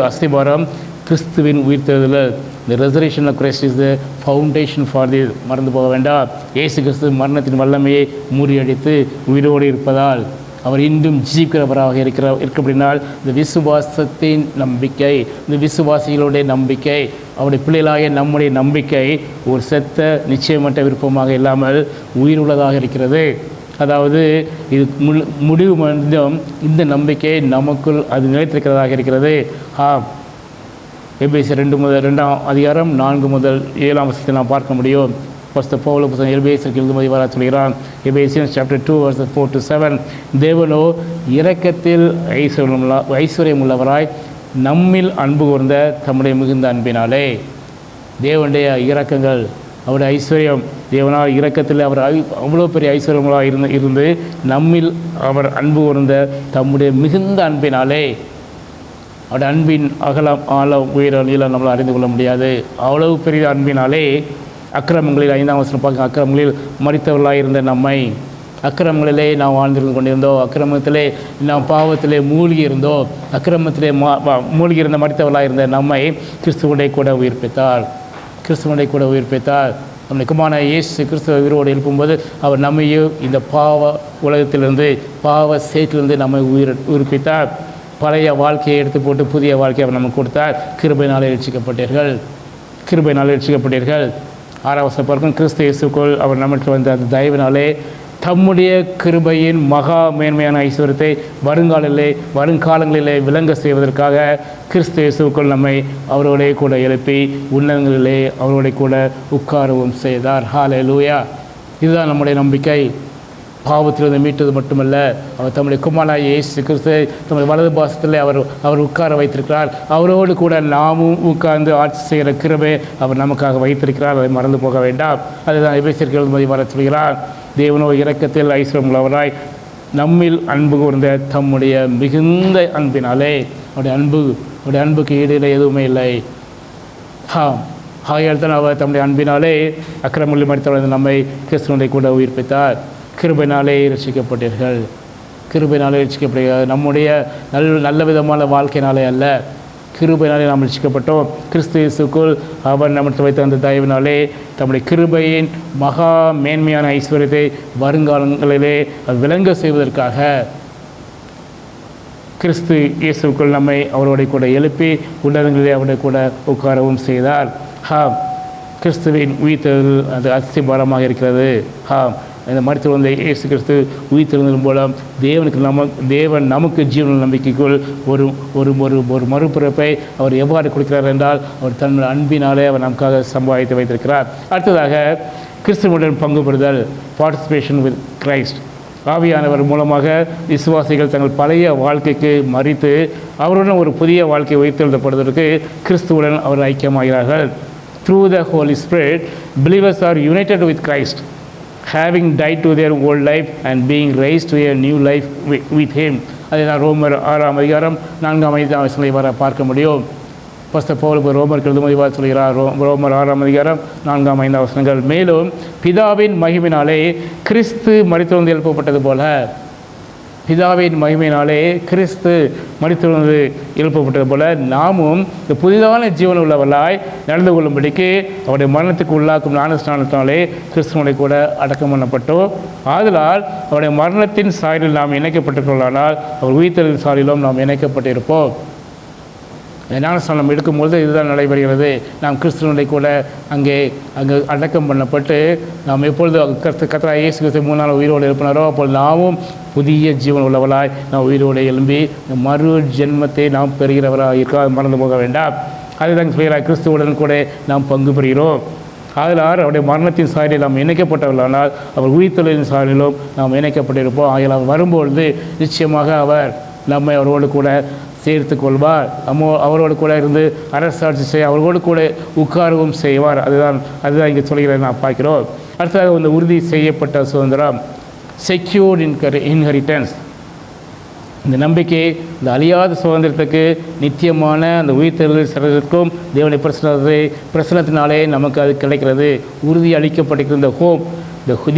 அஸ்திபாரம்? கிறிஸ்துவின் உயிர்த்தெழுதல். The resurrection of Christ is the foundation for this. மறந்து போக வேண்டாம். இயேசு கிறிஸ்து மரணத்தின் வல்லமையை முறியடித்து உயிரோடு இருப்பதால் அவர் இன்றும் ஜீவிக்கிறவராக இருக்கப்படினால் இந்த விசுவாசத்தின் நம்பிக்கை, இந்த விசுவாசிகளுடைய நம்பிக்கை, அவருடைய பிள்ளைகளாகிய நம்முடைய நம்பிக்கை ஒரு செத்த நிச்சயமற்ற விருப்பமாக இல்லாமல் உயிருள்ளதாக இருக்கிறது. அதாவது இது முடிவு மட்டும் இந்த நம்பிக்கை நமக்குள் அது நிலைத்திருக்கிறதாக இருக்கிறது. எபேசியர் 2 4 முதல் 7 நாம் பார்க்க முடியும். ஃபர்ஸ்ட் பவுல் புத்தகம் எபேசியருக்கு எழுதும்போது வர சொல்கிறான். Ephesians chapter 2 verses 4-7. தேவனோ இரக்கத்தில் ஐஸ்வர்யம் உள்ளவராய் நம்மில் அன்பு கூர்ந்த தம்முடைய மிகுந்த அன்பினாலே. தேவனுடைய இரக்கங்கள், அவருடைய ஐஸ்வர்யம், தேவனால் இரக்கத்தில் அவர் அவ்வளோ பெரிய ஐஸ்வர்யங்களாக இருந்து நம்மில் அவர் அன்பு கூர்ந்த தம்முடைய மிகுந்த அன்பினாலே. அவருடைய அன்பின் அகலம் ஆழம் உயரம் நீளம் நம்மளால் அறிந்து கொள்ள முடியாது. அவ்வளவு பெரிய அன்பினாலே அக்கிரமங்களில் 5ஆம் வசனம் பார்க்க, அக்கிரமங்களில் மரித்தவர்களாக இருந்த நம்மை, அக்கிரமங்களிலே நாம் வாழ்ந்திருந்து கொண்டிருந்தோம், அக்கிரமத்திலே நாம் பாவத்திலே மூழ்கி இருந்தோம், அக்கிரமத்திலே மூழ்கி இருந்த மரித்தவர்களாக இருந்த நம்மை கிறிஸ்துவனுடைய கூட உயிர்ப்பித்தார். கிறிஸ்துவனுடைய கூட உயிர்ப்பித்தார். நம்முடைய குமாரனாகிய இயேசு கிறிஸ்துவ உயிரோடு எழுப்பும்போது அவர் நம்மையும் இந்த பாவ உலகத்திலிருந்து, பாவ சேற்றிலிருந்து நம்மை உயிர்ப்பித்தார். பழைய வாழ்க்கையை எடுத்து போட்டு புதிய வாழ்க்கையை அவர் நமக்கு கொடுத்தார். கிருபையினாலே ரட்சிக்கப்பட்டீர்கள், கிருபையினாலே ரட்சிக்கப்பட்டீர்கள். 6ஆம் வசனம் பார்க்கும். கிறிஸ்து இயேசுக்குள் அவர் நமக்கு வந்த அந்த தயவினாலே தம்முடைய கிருபையின் மகா மேன்மையான ஐஸ்வர்யத்தை வருங்காலங்களிலே விளங்க செய்வதற்காக கிறிஸ்து இயேசுக்குள் நம்மை அவரோடைய கூட எழுப்பி உன்னதங்களிலே அவரோடைய கூட உட்காரவும் செய்தார். ஹல்லேலூயா. இதுதான் நம்முடைய நம்பிக்கை. பாவத்திலிருந்து மீட்டது மட்டுமல்ல, அவர் தம்முடைய குமாரனாகிய இயேசு கிறிஸ்து தம்முடைய வலது பாசத்தில் அவர் உட்கார வைத்திருக்கிறார். அவரோடு கூட நாமும் உட்கார்ந்து ஆட்சி செய்கிற கிருபை அவர் நமக்காக வைத்திருக்கிறார். அதை மறந்து போக வேண்டாம். அதுதான் எபேசியருக்கு எழுதும்போது வர சொல்கிறார். தேவனோ இரக்கத்தில் ஐஸ்வர்யம் உள்ளவராய் நம்மில் அன்பு கூர்ந்த தம்முடைய மிகுந்த அன்பினாலே. அவருடைய அன்புக்கு ஈடுல எதுவுமே இல்லை. ஆகையால் தான் அவர் தம்முடைய அன்பினாலே அக்கிரமங்களில் மரித்தவர்கள் நம்மை கிறிஸ்துவனுடைய கூட உயிர்ப்பித்தார். கிருபையினாலே ரட்சிக்கப்பட்டீர்கள், கிருபையினாலே ரட்சிக்கப்பட்டீர்கள். நம்முடைய நல்ல விதமான வாழ்க்கையினாலே அல்ல, கிருபையினாலே நாம் ரட்சிக்கப்பட்டோம். கிறிஸ்து இயேசுக்குள் அவர் நமக்கு வைத்த அந்த தயவினாலே தம்முடைய கிருபையின் மகா மேன்மையான ஐஸ்வர்யத்தை வருங்காலங்களிலே விளங்க செய்வதற்காக கிறிஸ்து இயேசுக்குள் நம்மை அவரோட கூட எழுப்பி உன்னதங்களிலே அவருடைய கூட உட்காரவும் செய்தார். கிறிஸ்துவின் உயிர்த்தெழுதல் அது அஸ்திபாரமாக இருக்கிறது. இந்த மரித்து வந்த இயேசு கிறிஸ்து உயிர்த்தெழுந்ததன் மூலம் தேவன் நமக்கு ஜீவன நம்பிக்கைக்குள் ஒரு ஒரு ஒரு ஒரு மறுபிறப்பை அவர் எவ்வாறு கொடுக்கிறார் என்றால் அவர் தன்னுடைய அன்பினாலே அவர் நமக்காக சம்பாதித்து வைத்திருக்கிறார். அடுத்ததாக கிறிஸ்துவுடன் பங்கு பெறுதல், பார்ட்டிசிபேஷன் வித் கிரைஸ்ட். ஆவியானவர் மூலமாக விசுவாசிகள் தங்கள் பழைய வாழ்க்கைக்கு மறித்து அவருடன் ஒரு புதிய வாழ்க்கை உயிர்த்தெழுதப்படுவதற்கு கிறிஸ்துவுடன் அவர் ஐக்கியமாகிறார்கள். Through the Holy Spirit, believers are united with Christ, having died to their old life and being raised to a new life with Him. அதை நான் ரோமர் 6ஆம் அதிகாரம் 4ஆம் 5ஆம் வசனங்களை வர பார்க்க முடியும். பஸ்தர் பவுல் ரோமருக்கு எழுதும்போது சொல்கிறார். ரோமர் 6ஆம் அதிகாரம் 4ஆம் 5ஆம் வசனங்கள். மேலும் பிதாவின் மகிமையினாலே கிறிஸ்து மரித்தெழுந்து எழுப்பப்பட்டது போல, பிதாவின் மகிமையினாலே கிறிஸ்து மரித்தெழுந்து எழுப்பப்பட்டது போல நாமும் இந்த புதிதான ஜீவன் உள்ளவர்களாய் நடந்து கொள்ளும்படிக்கு அவருடைய மரணத்துக்கு உள்ளாக்கும் ஞானஸ்நானத்தினாலே கிறிஸ்துவனை கூட அடக்கம் பண்ணப்பட்டோம். ஆதலால் அவருடைய மரணத்தின் சாயலில் நாம் இணைக்கப்பட்டிருக்கோமானால் அவர் உயிர்த்தெழுதலின் சாயலிலும் நாம் இணைக்கப்பட்டிருப்போம். ஞானஸ்நானம் எடுக்கும்பொழுது இதுதான் நடைபெறுகிறது. நாம் கிறிஸ்துவனை கூட அங்கே அடக்கம் பண்ணப்பட்டு நாம் எப்பொழுது கர்த்தராகிய இயேசு கிறிஸ்து 3 நாள் உயிரோடு எழுப்பினாரோ அப்பொழுது நாமும் புதிய ஜீவன் உள்ளவளாய் நாம் உயிரோடு எழும்பி மறு ஜென்மத்தை நாம் பெறுகிறவராக இருக்க மறந்து போக வேண்டாம். அதுதான் சொல்கிறார், கிறிஸ்துவுடன் கூட நாம் பங்கு பெறுகிறோம். ஆதலால் அவருடைய மரணத்தின் சாயலில் நாம் இணைக்கப்பட்டவர்களானால் அவர் உயிர்த்தெழுதலின் சாயலிலும் நாம் இணைக்கப்பட்டிருப்போம். ஆகிய அவர் வரும்பொழுது நிச்சயமாக அவர் நம்மை அவரோடு கூட சேர்த்து கொள்வார். அவரோடு கூட இருந்து அரசாட்சி செய்ய அவரோடு கூட உட்காரவும் செய்வார். அதுதான் இங்கே சொல்கிறத நாம் பார்க்கிறோம். அடுத்ததாக இந்த உறுதி செய்யப்பட்ட சுதந்திரம், செக்யூர்ட் இன்ஹெரிட்டன்ஸ். இந்த நம்பிக்கை இந்த அழியாத சுதந்திரத்துக்கு நித்தியமான அந்த உயிர்த்தெழுதல் சிறக்கும் தேவனுடைய பிரசனத்தினாலே நமக்கு அது கிடைக்கிறது. உறுதி அளிக்கப்பட்டிருக்கிற இந்த hope,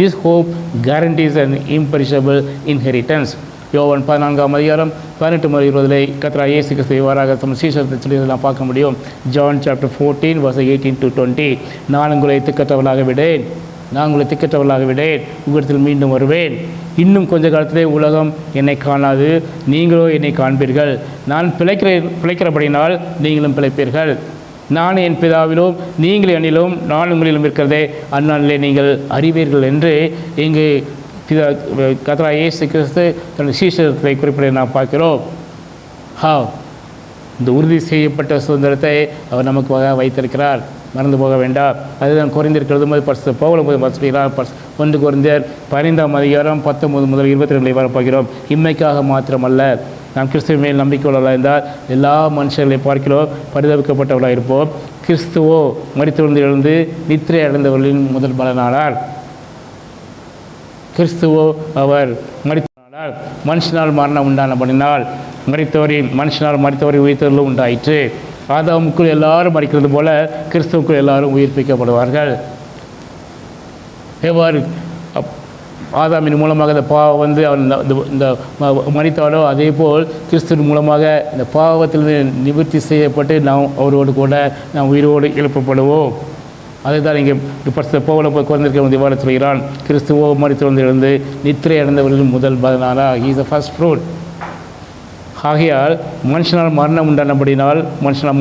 this hope guarantees an imperishable inheritance. யோவான் 14ஆம் அதிகாரம் 18-20 கர்த்தராகிய இயேசு கிறிஸ்து இவ்வாறாக தம் சீஷர்களை சொல்லி நாம் பார்க்க முடியும். John chapter 14 verse 18-20. நான் உங்களை திக்கற்றவர்களாக விடேன், உங்களிடத்தில் மீண்டும் வருவேன். இன்னும் கொஞ்ச காலத்திலே உலகம் என்னை காணாது, நீங்களோ என்னை காண்பீர்கள். நான் பிழைக்கிறபடினால் நீங்களும் பிழைப்பீர்கள். நான் என் பிதாவிலும் நீங்கள் என்னிலும் நான் உங்களிலும் இருக்கிறதே அந்நாளிலே நீங்கள் அறிவீர்கள் என்று இங்கு கர்த்தராகிய இயேசு கிறிஸ்து தன்னுடைய சீஷர்களை குறிப்பிட நாம் பார்க்கிறோம். இந்த உறுதி செய்யப்பட்ட சுதந்திரத்தை அவர் நமக்கு வைத்திருக்கிறார், மறந்து போக வேண்டாம். அதுதான் குறைந்திருக்கிறது போது பரிசுத்த பவுல் சொல்கிறார். 1 கொரிந்தியர் 15ஆம் அதிகாரம் 19 முதல் 22 வரை பார்க்கிறோம். இம்மைக்காக மாத்திரமல்ல, நாம் கிறிஸ்துவின் மேல் நம்பிக்கை உள்ளவர்களாக இருந்தால் எல்லா மனுஷர்களை பார்க்கிறோம் பரிதவிக்கப்பட்டவர்களாக இருப்போம். கிறிஸ்துவோ மரித்தொழுந்து எழுந்து நித்திரை அடைந்தவர்களின் முதல் பலனானார். கிறிஸ்துவோ அவர் மரித்தனால் மனுஷனால் மரணம் உண்டானபடினால் மனுஷனால் மரித்தவரின் உயிர்த்தெழுதலும் உண்டாயிற்று. ஆதாமுக்குள் எல்லாரும் மரிக்கிறது போல கிறிஸ்துவுக்குள் எல்லாரும் உயிர்ப்பிக்கப்படுவார்கள். எவ்வாறு ஆதாமின் மூலமாக இந்த பாவம் அவன் இந்த மரித்தாலோ அதே போல் கிறிஸ்துவின் மூலமாக இந்த பாவத்திலிருந்து நிவர்த்தி செய்யப்பட்டு நாம் அவரோடு கூட நாம் உயிரோடு எழுப்பப்படுவோம். அதுதான் இங்கே பரிசுத்த பவுல் குறைந்திருக்க இவ்வாறு சொல்கிறான். கிறிஸ்துவோ மரித்தொழுந்து எழுந்து நித்திரை அடைந்தவர்களின் முதல் பலனானா, he is the first fruit. ஆகையால் மனுஷனால் மரணம் உண்டானபடினால் மனுஷனால்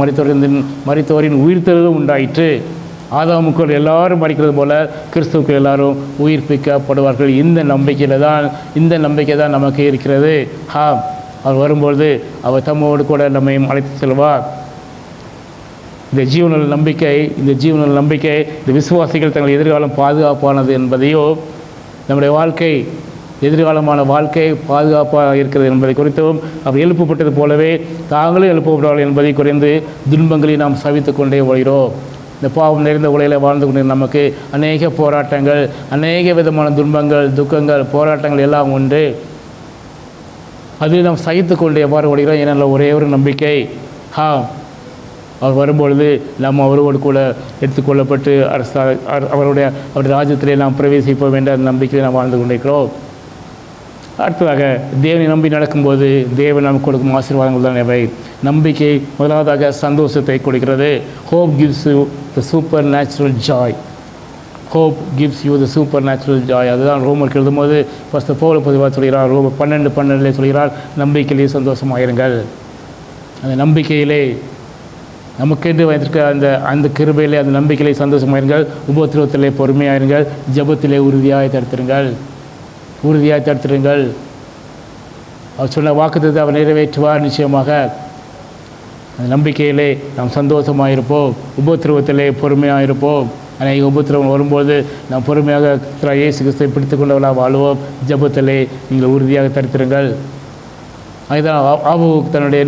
மரித்தோரின் உயிர்த்தெழுதலும் உண்டாயிற்று. ஆதாமுக்குள் எல்லாரும் மரிக்கிறது போல கிறிஸ்துவுக்கு எல்லாரும் உயிர்ப்பிக்கப்படுவார்கள். இந்த நம்பிக்கை தான் நமக்கு இருக்கிறது. அவர் வரும்பொழுது அவர் தம்மோடு கூட நம்மையும் அழைத்து செல்வார். இந்த ஜீவனுள்ள நம்பிக்கை இந்த விசுவாசிகள் தங்கள் எதிர்காலம் பாதுகாப்பானது என்பதையோ, நம்முடைய வாழ்க்கை எதிர்காலமான வாழ்க்கை பாதுகாப்பாக இருக்கிறது என்பதை குறித்தும் அவர் எழுப்பப்பட்டது போலவே தாங்களும் எழுப்பப்படுவார்கள் என்பதை குறைந்து துன்பங்களை நாம் சவித்து கொண்டே ஓடுகிறோம். இந்த பாவம் நிறைந்த உலகில் வாழ்ந்து கொண்டு நமக்கு அநேக போராட்டங்கள், அநேக விதமான துன்பங்கள், துக்கங்கள், போராட்டங்கள் எல்லாம் உண்டு. அது நாம் சகித்து கொண்டு எவ்வாறு ஓடுகிறோம்? ஏன்னா ஒரே ஒரு நம்பிக்கை, அவர் வரும்பொழுது நாம் அவரோடு கூட எடுத்துக்கொள்ளப்பட்டு அவருடைய ராஜ்யத்திலே நாம் பிரவேசிப்போம் என்ற நம்பிக்கையை நாம் வாழ்ந்து கொண்டிருக்கிறோம். அடுத்ததாக தேவனை நம்பி நடக்கும்போது தேவன் நமக்கு கொடுக்கும் ஆசீர்வாதங்கள் தான் எவை? நம்பிக்கை முதலாவதாக சந்தோஷத்தை கொடுக்கிறது. Hope gives you the super natural Joy. அதுதான் ரோமருக்கு எழுதும்போது ஃபர்ஸ்ட் பவுல் பொதுவாக சொல்கிறார். ரோமர் 12:12 சொல்கிறார், நம்பிக்கையிலே சந்தோஷமாயிருங்கள். அந்த நம்பிக்கையிலே நமக்கென்று வைத்திருக்க அந்த கிருபையிலே அந்த நம்பிக்கையிலே சந்தோஷமாயிருங்கள். உபத்திரவத்திலே பொறுமையாயிருங்கள். ஜெபத்திலே உறுதியாக தடுத்திருங்கள். அவர் சொன்ன வாக்குத்தத்தை அவர் நிறைவேற்றுவார் நிச்சயமாக. அந்த நம்பிக்கையிலே நாம் சந்தோஷமாயிருப்போம். உபத்திரவத்திலே பொறுமையாயிருப்போம். அநேக உபத்திரவம் வரும்போது நாம் பொறுமையாக இயேசு கிறிஸ்துவை பிடித்து கொண்டவர்களாக வாழ்வோம். ஜெபத்திலே நீங்கள் உறுதியாக தடுத்திருங்கள். அதுதான் ஆபகு தன்னுடைய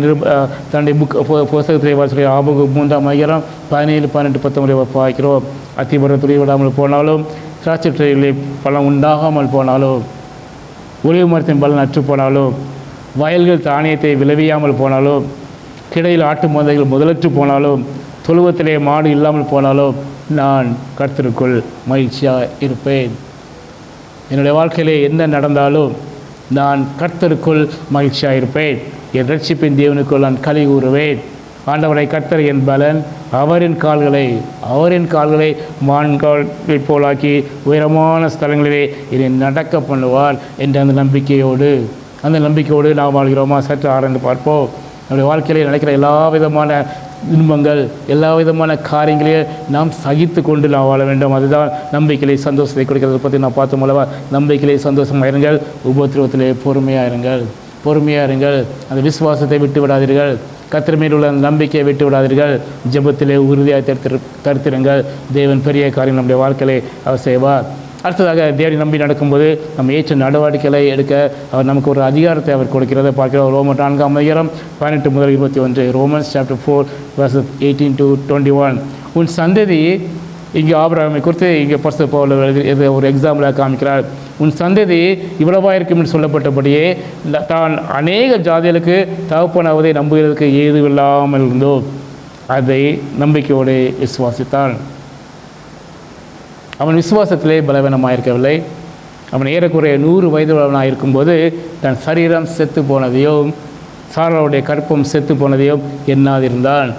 புத்தகத்திலே வாசிக்கிற ஆபகு 3ஆம் அதிகாரம் 17, 18, 19 பார்க்கிறோம். அத்திமரம் துளி விடாமல் போனாலும், திராட்சை செடிகளில் பழம் உண்டாகாமல் போனாலும், ஒலிவு மரத்தின் பலன் அற்று போனாலும், வயல்கள் தானியத்தை விளைவியாமல் போனாலும், கிடையில் ஆட்டு மந்தைகள் முதலற்று போனாலும், தொழுவத்திலே மாடு இல்லாமல் போனாலும், நான் கர்த்தருக்குள் மகிழ்ச்சியாக இருப்பேன். என்னுடைய வாழ்க்கையிலே என்ன நடந்தாலும் நான் கர்த்தருக்குள் மகிழ்ச்சியாக இருப்பேன். என் ரட்சிப்பின் தேவனுக்குள் நான் களி கூறுவேன். ஆண்டவரை கர்த்தர் என் பலன், அவரின் கால்களை மான்காலை போலாக்கி உயரமான ஸ்தலங்களிலே என்னை நடக்க பண்ணுவார் என்ற அந்த நம்பிக்கையோடு நாம் வாழ்கிறோமா? சற்று ஆராய்ந்து பார்ப்போம். நம்முடைய வாழ்க்கையிலே நடக்கிற எல்லா விதமான இன்பங்கள், எல்லா விதமான காரியங்களையும் நாம் சகித்து கொண்டு நாம் வாழ வேண்டும். அதுதான் நம்பிக்கையிலே சந்தோஷத்தை கொடுக்கிறது பற்றி நான் பார்த்தோம் அல்லவா. நம்பிக்கையிலே சந்தோஷமாக இருங்கள், உபத்திரவத்திலே பொறுமையாக இருங்கள், பொறுமையாக இருங்கள். அந்த விசுவாசத்தை விட்டு விடாதீர்கள், கர்த்தர் மேல் உள்ள நம்பிக்கையை விட்டு விடாதீர்கள். ஜெபத்திலே உறுதியாக தடுத்திருங்கள். தேவன் பெரிய காரியம் நம்முடைய வாழ்க்கையிலே அவர் செய்வார். அடுத்ததாக தேவனை நம்பி நடக்கும்போது நம்ம ஏற்ற நடவடிக்கைகளை எடுக்க அவர் நமக்கு ஒரு அதிகாரத்தை அவர் கொடுக்கிறதை பார்க்கிறோம். ரோமர் 4ஆம் அதிகாரம் 18 முதல் 21. Romans chapter 4 verses 18 to 21. உன் சந்ததி, இங்கே ஆபிரகாமை குறித்து இங்கே பரிசுத்த பவுல் இது ஒரு எக்ஸாம்பிளாக காமிக்கிறார். உன் சந்ததி இவ்வளவாக இருக்கும் என்று சொல்லப்பட்டபடியே தான் அநேக ஜாதிகளுக்கு தகப்பனாவதை நம்புகிறதுக்கு ஏதுவில்லாமல் இருந்தோ அதை நம்பிக்கையோடு விசுவாசித்தான். அவன் விசுவாசத்திலே பலவீனமாக இருக்கவில்லை. அவன் ஏறக்குறைய 100 வயதுள்ளவனாக இருக்கும்போது தன் சரீரம் செத்து போனதையும் சாராளுடைய கற்பம் செத்து போனதையும் எண்ணாதிருந்தான்.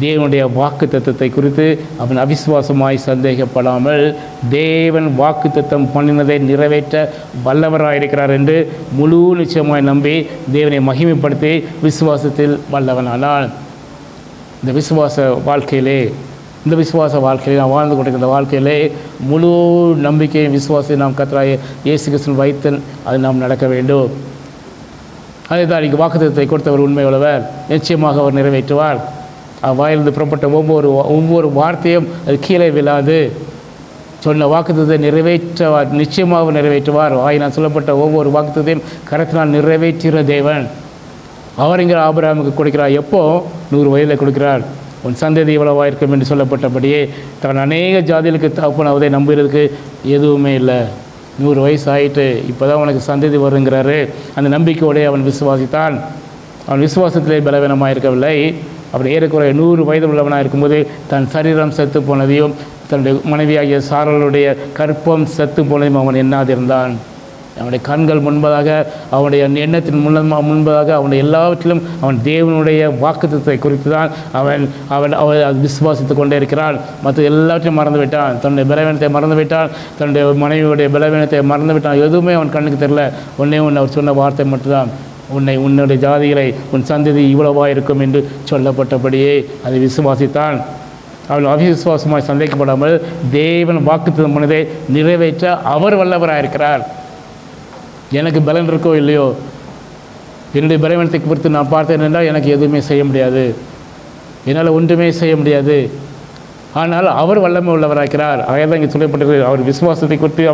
தேவனுடைய வாக்கு தத்தத்தை குறித்து அவன் அவிசுவாசமாய் சந்தேகப்படாமல் தேவன் வாக்கு தத்தம் பண்ணினதை நிறைவேற்ற வல்லவராயிருக்கிறார் என்று முழு நிச்சயமாய் நம்பி தேவனை மகிமைப்படுத்தி விசுவாசத்தில் வல்லவனானான். இந்த விசுவாச வாழ்க்கையிலே நாம் வாழ்ந்து கொண்டிருக்கிற வாழ்க்கையிலே முழு நம்பிக்கையும் விசுவாசத்தை நாம் கர்த்தராகிய இயேசு கிறிஸ்துவின் வைத்தல் அது நாம் நடக்க வேண்டும். அதுதான் இங்கு வாக்குத்தத்தத்தை கொடுத்தவர் உண்மை உள்ளவர், நிச்சயமாக அவர் நிறைவேற்றுவார். வாயிலிருந்து புறப்பட்ட ஒவ்வொரு வார்த்தையும் அது கீழே விழாது. சொன்ன வாக்குத்தத்தை நிறைவேற்றுவார், நிச்சயமாக நிறைவேற்றுவார். வாயினால் சொல்லப்பட்ட ஒவ்வொரு வாக்குத்தத்தையும் கரத்தினால் நிறைவேற்றுகிற தேவன் அவர் இங்கே ஆபிரகாமுக்கு கொடுக்கிறார். எப்போ? 100 வயதில் கொடுக்கிறார். உன் சந்ததி இவ்வளவாக இருக்கும் என்று சொல்லப்பட்டபடியே தான் அநேக ஜாதிகளுக்கு தகப்பனாவதை நம்புகிறதுக்கு எதுவுமே இல்லை. 100 வயசு ஆகிட்டு இப்போ தான் உனக்கு சந்ததி வருங்கிறாரு. அந்த நம்பிக்கையோடே அவன் விசுவாசித்தான். அவன் விசுவாசத்திலே பலவீனமாக இருக்கவில்லை. அவன் ஏறக்குறைய 100 வயது உள்ளவனாக இருக்கும்போது தன் சரீரம் செத்து போனதையும் தன்னுடைய மனைவியாகிய சாராளுடைய கற்பம் செத்து போனதையும் அவன் எண்ணாதிருந்தான். அவனுடைய கண்கள் முன்பதாக, அவனுடைய எண்ணத்தின் முன்பதாக, அவனுடைய எல்லாவற்றிலும் அவன் தேவனுடைய வாக்குத்தத்தை குறித்து தான் அவன் விசுவாசித்து கொண்டே இருக்கிறான். மற்ற எல்லாவற்றையும் மறந்து விட்டான். தன்னுடைய பலவீனத்தை மறந்து விட்டான், தன்னுடைய மனைவியுடைய பலவீனத்தை மறந்து விட்டான். எதுவுமே அவன் கண்ணுக்கு தெரியல. ஒன்றே அவர் சொன்ன வார்த்தை மட்டும்தான், உன்னுடைய ஜாதிகளை உன் சந்ததி இவ்வளவாக இருக்கும் என்று சொல்லப்பட்டபடியே அதை விசுவாசித்தான். அவள் அவிசுவாசமாய் சந்தேகப்படாமல் தேவன் வாக்குத்தத்தம் பண்ணதை நிறைவேற்ற அவர் வல்லவராக இருக்கிறார். எனக்கு பலன் இருக்கோ இல்லையோ, என்னுடைய பலவீனத்தை குறித்து நான் பார்த்தேன் என்றால் எனக்கு எதுவுமே செய்ய முடியாது, என்னால் ஒன்றுமே செய்ய முடியாது. ஆனால் அவர் வல்லமை உள்ளவராகிறார். ஆக தான் இங்கே சொல்லப்பட்டிருக்கிறது. அவர் விசுவாசத்தை குறித்து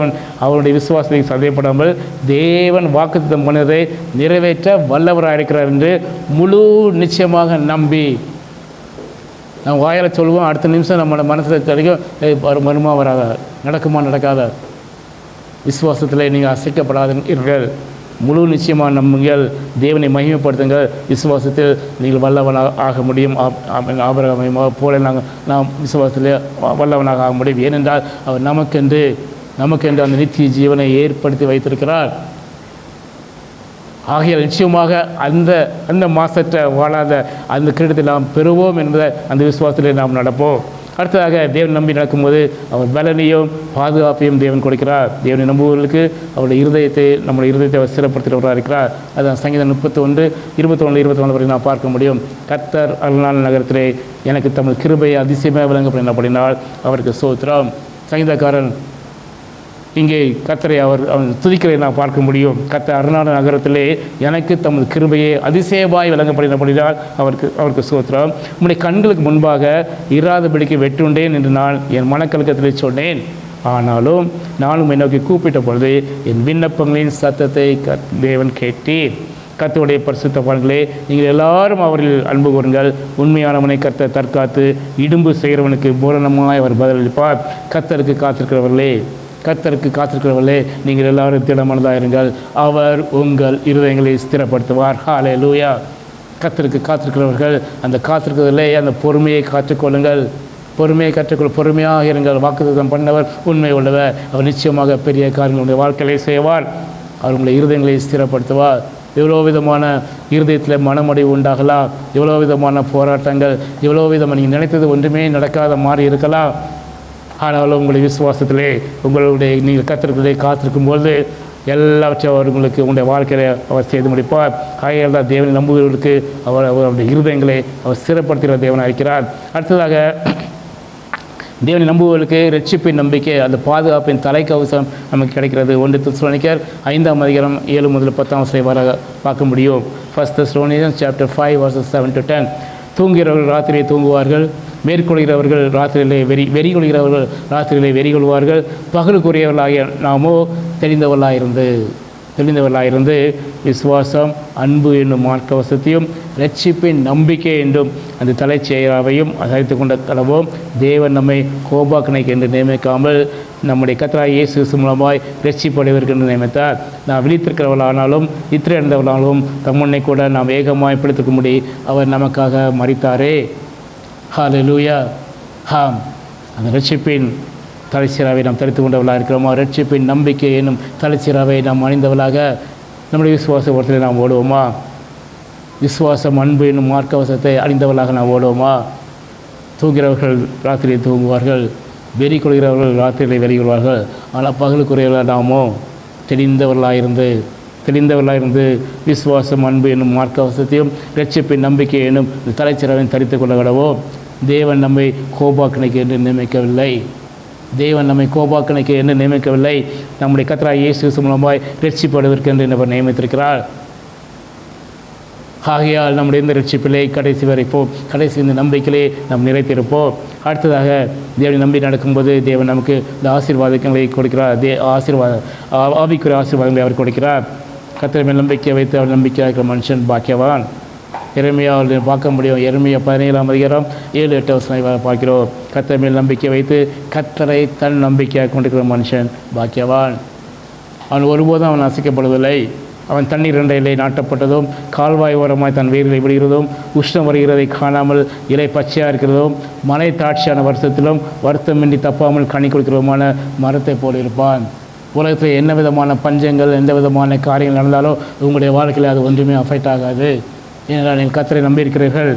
அவருடைய விசுவாசத்தை சந்தேகப்படாமல் தேவன் வாக்குத்தத்தம் பண்ணதை நிறைவேற்ற வல்லவராயிருக்கிறார் என்று முழு நிச்சயமாக நம்பி நம்ம வாயால் சொல்லுவோம், அடுத்த நிமிஷம் நம்மளோட மனசில் தெரியும் வருமா வராதா, நடக்குமா நடக்காதா. விசுவாசத்தில் நீங்கள் அசைக்கப்படாதீர்கள், முழு நிச்சயமாக நம்புங்கள், தேவனை மகிமைப்படுத்துங்கள். விசுவாசத்தில் நீங்கள் வல்லவனாக ஆக முடியும். ஆபிரகாமை போல நாம் விசுவாசத்திலே வல்லவனாக ஆக முடியும். ஏனென்றால் அவர் நமக்கென்று அந்த நித்திய ஜீவனை ஏற்படுத்தி வைத்திருக்கிறார். ஆகிய நிச்சயமாக அந்த மாசற்ற வாழாத அந்த கிரீடத்தை நாம் பெறுவோம் என்பதை அந்த விசுவாசத்திலே நாம் நடப்போம். அடுத்ததாக தேவன் நம்பி நடக்கும்போது அவர் பலனையும் பாதுகாப்பையும் தேவன் கொடுக்கிறார். தேவனை நம்புவர்களுக்கு நம்முடைய இருதயத்தை அவர் சிறப்படுத்துகிறவராக இருக்கிறார். அதுதான் சங்கீதம் 31:21-24 வரை நான் பார்க்க முடியும். கர்த்தர் அருள்நாள் நகரத்திலே எனக்கு தமிழ் கிருபையை அதிசயமாக விளங்கப்படினால் அவருக்கு ஸ்தோத்திரம். சங்கீதக்காரன் இங்கே கர்த்தரை அவன் துதிக்கிறதை நான் பார்க்க முடியும். கர்த்தர் அருள்நாள் நகரத்திலே எனக்கு தமது கிருபையை அதிசயமாய் விளங்கப்படினால் அவருக்கு ஸ்தோத்திரம். உம்முடைய கண்களுக்கு முன்பாக இராதபடிக்கு வெட்டுண்டேன் என்று நான் என் மனக்கலக்கத்திலே சொன்னேன். ஆனாலும் நானும் என்னை கூப்பிட்ட பொழுது என் விண்ணப்பங்களின் சத்தத்தை தேவன் கேட்டீர். கர்த்தருடைய பரிசுத்தவான்களே, நீங்கள் எல்லாரும் அவரில் அன்பு கூறுங்கள். உண்மையானவனை கர்த்தர் தற்காத்து இடும்பு செய்கிறவனுக்கு பூரணமாய் அவர் பதிலளிப்பார். கர்த்தருக்கு காத்திருக்கிறவர்களே, நீங்கள் எல்லாரும் திடமனதாக இருங்கள். அவர் உங்கள் இருதயங்களை ஸ்திரப்படுத்துவார். ஹல்லேலூயா. கர்த்தருக்கு காத்திருக்கிறவர்கள் அந்த காத்திருக்கிறதிலே அந்த பொறுமையை காத்துக்கொள்ளுங்கள். பொறுமையாக இருங்கள். வாக்குத்தத்தம் பண்ணவர் உண்மை உள்ளவர். அவர் நிச்சயமாக பெரிய காரியங்களுடைய வாழ்க்கையை செய்வார். அவர் உங்களை இருதயங்களை ஸ்திரப்படுத்துவார். எவ்வளோ விதமான இருதயத்தில் மனமடைவு உண்டாகலாம், எவ்வளோ விதமான போராட்டங்கள், எவ்வளோ விதமாக நீங்கள் நினைத்தது ஒன்றுமே நடக்காத மாதிரி இருக்கலாம். ஆனாலும் உங்களுடைய விசுவாசத்திலே நீங்கள் கர்த்தருக்குள்ளே காத்திருக்கும்போது எல்லாவற்றையும் அவர்களுக்கு உங்களுடைய வாழ்க்கையை அவர் செய்து முடிப்பார். ஆகையால் தான் தேவனை நம்புகிறவர்களுக்கு அவருடைய இருதயங்களை அவர் சிறப்படுத்துகிற தேவனாக இருக்கிறார். அடுத்ததாக தேவனை நம்புவர்களுக்கு ரட்சிப்பின் நம்பிக்கை, அந்த பாதுகாப்பின் தலைக்கவசம் நமக்கு கிடைக்கிறது. 1 தெசலோனிக்கர் 5ஆம் அதிகாரம் 7 முதல் 10 வரை பார்க்க முடியும். 1 Thessalonians chapter 5 verses 7 to 10. தூங்குகிறவர்கள் ராத்திரியை தூங்குவார்கள், மேற்கொள்கிறவர்கள் ராத்திரியிலே வெறி கொள்கிறவர்கள் ராத்திரியிலே வெறி கொள்வார்கள். பகலுக்குரியவர்களாகிய நாமோ தெளிந்தவர்களாயிருந்து விசுவாசம், அன்பு என்னும் மார்க்கவசத்தையும் ரட்சிப்பின் நம்பிக்கை என்றும் அந்த தலைச்செயராவையும் அசைத்து கொண்ட கடவோம். தேவன் நம்மை கோபாக்கணைக்கு என்று நியமிக்காமல் நம்முடைய கர்த்தராகிய இயேசு கிறிஸ்து மூலமாய் ரட்சிப்படைவதற்கு என்று நியமித்தார். நாம் விழித்திருக்கிறவர்களானாலும் நித்திரை அடைந்தவர்களானாலும் தம்முன்னை கூட நாம் ஏகமாய் பிடித்துக்கும்படி அவர் நமக்காக மரித்தாரே. ஹல்லேலூயா. ஆம், அந்த ரட்சிப்பின் தலைச்சீராவை நாம் தரித்து கொண்டவர்களாக இருக்கிறோமா? ரட்சிப்பின் நம்பிக்கை என்னும் தலைச்சீராவை நாம் அணிந்தவர்களாக நம்முடைய விசுவாச ஓட்டத்தில் நாம் ஓடுவோமா? விசுவாசம், அன்பு என்னும் மார்க்கவசத்தை அணிந்தவர்களாக நாம் ஓடுவோமா? தூங்குகிறவர்கள் ராத்திரியை தூங்குவார்கள், வெறி கொள்கிறவர்கள் ராத்திரியை வெறி கொள்வார்கள். ஆனால் பகலுக்குரியவர்கள் நாமோ தெளிந்தவர்களாயிருந்து விசுவாசம், அன்பு என்னும் மார்க்கவசத்தையும் ரட்சிப்பின் நம்பிக்கை என்னும் தலைச்சீராவையும் தரித்து கொள்ள விடவோ. தேவன் நம்மை கோபாக்கணைக்கு என்று நியமிக்கவில்லை. நம்முடைய கர்த்தராகிய இயேசு கிறிஸ்து மூலமாய் ரட்சிப்படுவதற்கு என்று அவர் நியமித்திருக்கிறார். ஆகையால் நம்முடைய இந்த ரட்சிப்பிலே கடைசி வரைப்போம், கடைசி இந்த நம்பிக்கையிலே நாம் நிறைத்திருப்போம். அடுத்ததாக தேவனை நம்பி நடக்கும்போது தேவன் நமக்கு இந்த ஆசீர்வாதங்களை கொடுக்கிறார். ஆவிக்குரிய ஆசீர்வாதங்களை அவர் கொடுக்கிறார். கர்த்தர் மேல் நம்பிக்கை வைத்து அவர் நம்பிக்கை இருக்கிற மனுஷன் பாக்கியவான். எரேமியாவில் பார்க்க முடியும். எரேமியா 17ஆம் அதிகாரம் 7-8 வசனங்களை பார்க்கிறோம். கர்த்தர் மேல் நம்பிக்கை வைத்து கர்த்தரை தன் நம்பிக்கையாக கொண்டிருக்கிற மனுஷன் பாக்கியவான். அவன் ஒருபோதும் அவன் அசைக்கப்படுவதில்லை. அவன் தண்ணீர் இடையிலே நாட்டப்பட்டதும் கால்வாய் ஓரமாய் தன் வேர்களை விடுகிறதும் உஷ்ணம் வருகிறதை காணாமல் இலை பச்சையாக இருக்கிறதும் மலை தாட்சியான வருஷத்திலும் வருத்தமின்றி தப்பாமல் கனி கொடுக்கிறதுமான மரத்தை போல் இருப்பான். உலகத்தில் என்ன விதமான பஞ்சங்கள், எந்த விதமான காரியங்கள் நடந்தாலும் உங்களுடைய வாழ்க்கையில் அது ஒன்றுமே அஃபெக்ட் ஆகாது. ஏனென்றால் நீங்கள் கர்த்தரை நம்பியிருக்கிறீர்கள்.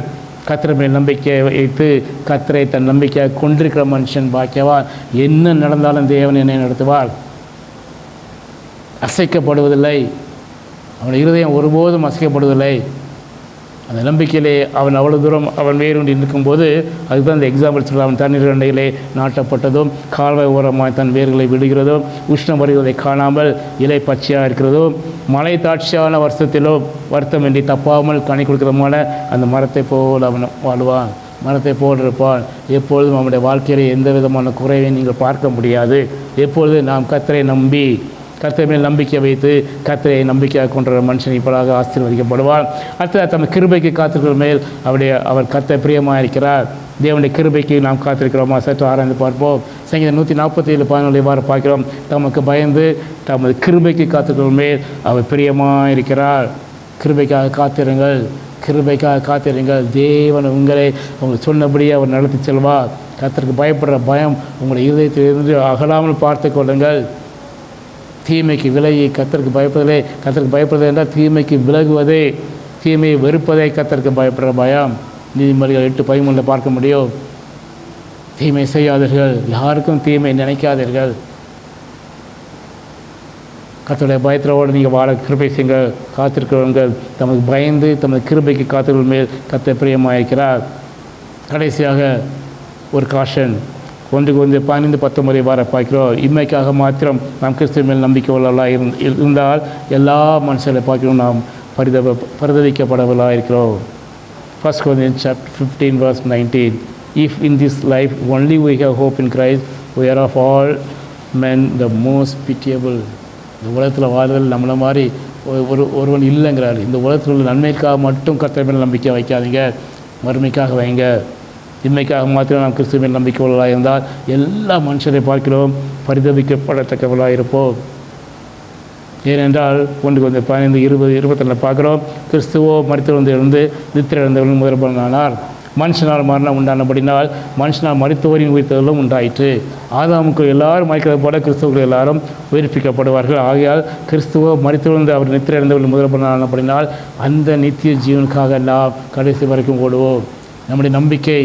கர்த்தர் மேல் நம்பிக்கையை வைத்து கர்த்தரை தன் நம்பிக்கையாக கொண்டிருக்கிற மனுஷன் பாக்கியவான். என்ன நடந்தாலும் தேவன் என்னை நடத்துவார். அசைக்கப்படுவதில்லை. அவன் இருதயம் ஒருபோதும் அசைக்கப்படுவதில்லை. அந்த நம்பிக்கையிலே அவன் அவ்வளோ தூரம் அவன் வேரூன்றி நிற்கும்போது அதுதான் அந்த எக்ஸாம்பிள் சொல்கிறான். அவன் தண்ணீர் அண்டையிலே நாட்டப்பட்டதும் கால்வாய் ஓரமாய் தன் வேர்களை விடுகிறதும் உஷ்ணம் வருவதை காணாமல் இலை பச்சையாக இருக்கிறதும் மலை தாட்சியான வருஷத்திலும் வருத்தமின்றி தப்பாமல் கனி கொடுக்கிறதுமான அந்த மரத்தை போல் அவன் வாழ்வான். மரத்தை போல் இருப்பான். எப்பொழுதும் அவனுடைய வாழ்க்கையிலே எந்த விதமான குறைவையும் நீங்கள் பார்க்க முடியாது. எப்பொழுது நாம் கர்த்தரை நம்பி கர்த்தர் மேல் நம்பிக்கை வைத்து கர்த்தரை நம்பிக்கையாக கொண்ட மனுஷன் இப்படாக ஆசீர்வதிக்கப்படுவார். அடுத்தது தம் கிருபைக்கு காத்திருக்கிற மேல் அவர் கர்த்தர் பிரியமாக இருக்கிறார். தேவனுடைய கிருபைக்கு நாம் காத்திருக்கிறோமா? சற்று ஆராய்ந்து பார்ப்போம். சங்கீதம் 147:14 இவ்வாறு பார்க்கிறோம். தமக்கு பயந்து தமது கிருபைக்கு காத்திருக்கிற மேல் அவர் பிரியமாக இருக்கிறார். கிருபைக்காக காத்திருங்கள். தேவன் உங்களை உங்களுக்கு சொன்னபடியே அவர் நடத்தி செல்வார். கர்த்தருக்கு பயப்படுற பயம் உங்களுடைய இருதயத்திலிருந்து அகலாமல் பார்த்து கொள்ளுங்கள். தீமைக்கு விலகி கர்த்தருக்கு பயப்படுவது என்றால் தீமைக்கு விலகுவதே, தீமையை வெறுப்பதே கர்த்தருக்கு பயப்படுற பயம். நீதிமொழிகள் 8:13 பார்க்க முடியும். தீமை செய்யாதீர்கள், யாருக்கும் தீமை நினைக்காதீர்கள். கர்த்தருடைய பயத்தோடு நீங்கள் வாழ கிருபை செய்யுங்க. காத்திருக்கிறவர்கள் தமக்கு பயந்து தமது கிருபைக்கு காத்திருக்கிற மேல் கர்த்தர் பிரியமாக இருக்கிறார். கடைசியாக ஒரு காஷன் 1 Corinthians 15:19 வரை பார்க்கிறோம். இம்மைக்காக மாத்திரம் நாம் கிறிஸ்துவின் மேல் நம்பிக்கை உள்ளவர்களாக இருந்தால் எல்லா மனுஷர்களை பார்க்கிறோம் நாம் பரிதவிக்கப்படவர்களாக இருக்கிறோம். 1 Corinthians chapter 15:19. If in this life only we have hope in Christ, we are of all men the most pitiable. இந்த உலகத்தில் வாழ்தல் நம்மளை மாதிரி ஒருவன் இல்லைங்கிறார். இந்த உலகத்தில் உள்ள நன்மைக்காக மட்டும் கர்த்தர் மேல் நம்பிக்கை வைக்காதீங்க, மறுமைக்காக வைங்க. இன்மைக்காக மாத்திரம் நாம் கிறிஸ்துவ மேல் நம்பிக்கை உள்ளவர்களாக இருந்தால் எல்லா மனுஷரை பார்க்கிறோம் பரிதவிக்கப்படத்தக்கவர்களாக இருப்போம். ஏனென்றால் 1 Corinthians 15:20-22 பார்க்கிறோம். கிறிஸ்துவோ மரித்தவர்களிலிருந்து நித்திரை அடைந்தவர்கள் முதற்பலனானார். மனுஷனால் மரணம் உண்டானபடினால் மனுஷனால் மரித்தோரின் உயிர்த்தலும் உண்டாயிற்று. ஆதாமுக்கு எல்லாரும் மறிக்கிறது போல கிறிஸ்துவர்கள் எல்லாரும் உயிர்ப்பிக்கப்படுவார்கள். ஆகையால் கிறிஸ்துவோ மரித்தவர்கள் அவர் நித்திரை அடைந்தவர்கள் முதற்பலனானபடினால் அந்த நித்திய ஜீவனுக்காக நாம் கடைசி வரைக்கும் ஓடுவோம். நம்முடைய நம்பிக்கை,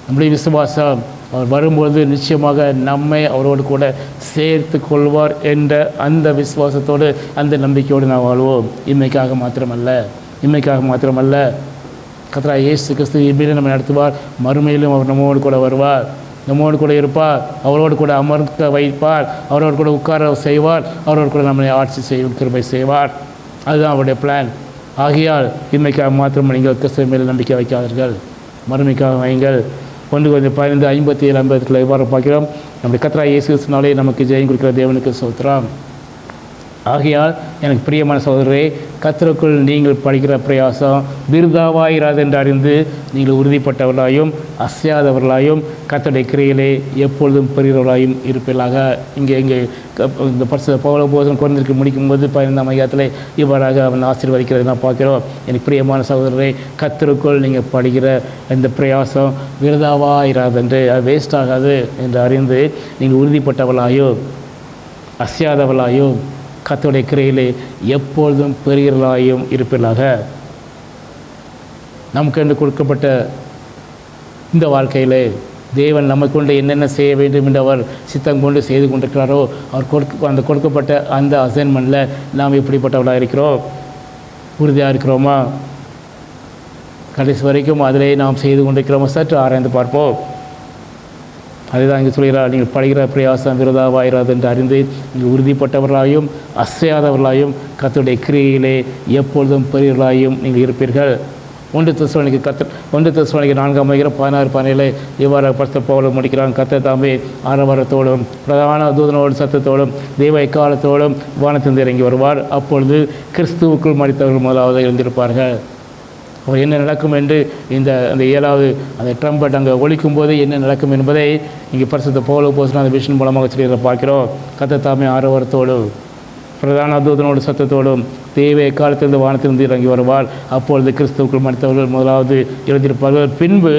நம்முடைய விசுவாசம் அவர் வரும்போது நிச்சயமாக நம்மை அவரோடு கூட சேர்த்து கொள்வார் என்ற அந்த விசுவாசத்தோடு அந்த நம்பிக்கையோடு நாம் வாழ்வோம். இன்மைக்காக மாத்திரமல்ல கர்த்தராகிய இயேசு கிறிஸ்து இம்மையிலும் நம்ம நடத்துவார், மறுமையிலும் அவர் நம்மோடு கூட வருவார், நம்மோடு கூட இருப்பார், அவரோடு கூட அமர்க்க வைப்பார், அவரோடு கூட உட்கார செய்வார், அவரோடு கூட நம்மை ஆட்சி செய்யும் கிருபை செய்வார். அதுதான் அவருடைய பிளான். ஆகையால் இன்மைக்காக மாத்திரம் நீங்கள் கிறிஸ்துவின் மேல் நம்பிக்கை வைக்காதீர்கள், மறுமைக்காக வையுங்கள். 1 Corinthians 15:57-50 இவ்வாறு பார்க்கிறோம். நம்முடைய கர்த்தராகிய இயேசு கிறிஸ்துவினாலே நமக்கு ஜெயம் கொடுக்கிற தேவனுக்கு ஸ்தோத்திரம். ஆகையால் எனக்கு பிரியமான சகோதரரே, கர்த்தருக்குள் நீங்கள் படிக்கிற பிரயாசம் விருதாவாயிராது என்று அறிந்து நீங்கள் உறுதிப்பட்டவர்களாயும் அசையாதவர்களாயும் கர்த்தருடைய கிரியையிலே எப்பொழுதும் பெரியவர்களாயும் இருப்பீர்களாக. இங்கே இந்த பரிசுத்த பவுல் குறைந்திருக்கு முடிக்கும்போது 15ஆம் அதிகாரத்தில் இவ்வாறாக அவன் ஆசீர்வதிக்கிறதை நான் பார்க்கிறோம். எனக்கு பிரியமான சகோதரரே, கர்த்தருக்குள் நீங்கள் படிக்கிற இந்த பிரயாசம் விருதாவாயிராது என்று, அது வேஸ்ட் ஆகாது என்று அறிந்து நீங்கள் உறுதிப்பட்டவர்களாயும் அசையாதவர்களாயும் கர்த்தருடைய கிரியையிலே எப்பொழுதும் பெரியவர்களாயும் இருப்பீர்களாக. நமக்கு என்று கொடுக்கப்பட்ட இந்த வாழ்க்கையிலே தேவன் நம்மை கொண்டு என்னென்ன செய்ய வேண்டும் என்று அவர் சித்தம் கொண்டு செய்து கொண்டிருக்கிறாரோ, அவர் கொடுக்கப்பட்ட அந்த அசைன்மெண்ட்டில் நாம் எப்படிப்பட்டவர்களாக இருக்கிறோம்? உறுதியாக இருக்கிறோமா? கடைசி வரைக்கும் அதிலே நாம் செய்து கொண்டிருக்கிறோமா? சற்று ஆராய்ந்து பார்ப்போம். அதுதான் இங்கே சொல்கிறார், நீங்கள் படுகிற பிரயாசம் விருதாவாயிராது என்று அறிந்து நீங்கள் உறுதிப்பட்டவர்களாயும் அசையாதவர்களாயும் கர்த்தருடைய கிரியையிலே எப்பொழுதும் பெரியவர்களாயும் நீங்கள் இருப்பீர்கள். 1 தெசலோனிக்கர் 4ஆம் அதிகாரம் 16-17 இவ்வாறு பரிசுத்த பவுல் முடிக்கிறான். கர்த்தர் தாமே ஆரவாரத்தோடும் பிரதான தூதனோடு சத்தத்தோடும் தெய்வ எக்காலத்தோடும் வானத்திலிருந்து இறங்கி வருவார். அப்பொழுது கிறிஸ்துவுக்குள் மரித்தவர்கள் முதலாவது எழுந்திருப்பார்கள். அவர் என்ன நடக்கும் என்று அந்த 7வது அந்த ட்ரம்பட் அங்கே ஒலிக்கும் போது என்ன நடக்கும் என்பதை இங்கே பரிசுத்த பவுல் அப்போஸ்தலன் அந்த விஷன் மூலமாக சொல்லிடுற பார்க்கிறோம். கர்த்தர் தாமே ஆரவாரத்தோடு பிரதான தூதனோடு சத்தத்தோடும் தேவ எக்காலத்திலிருந்து வானத்திலிருந்து இறங்கி வருவார். அப்பொழுது கிறிஸ்துவுக்குள் மரித்தவர்கள் முதலாவது எழுந்திருப்பார்கள். பின்பு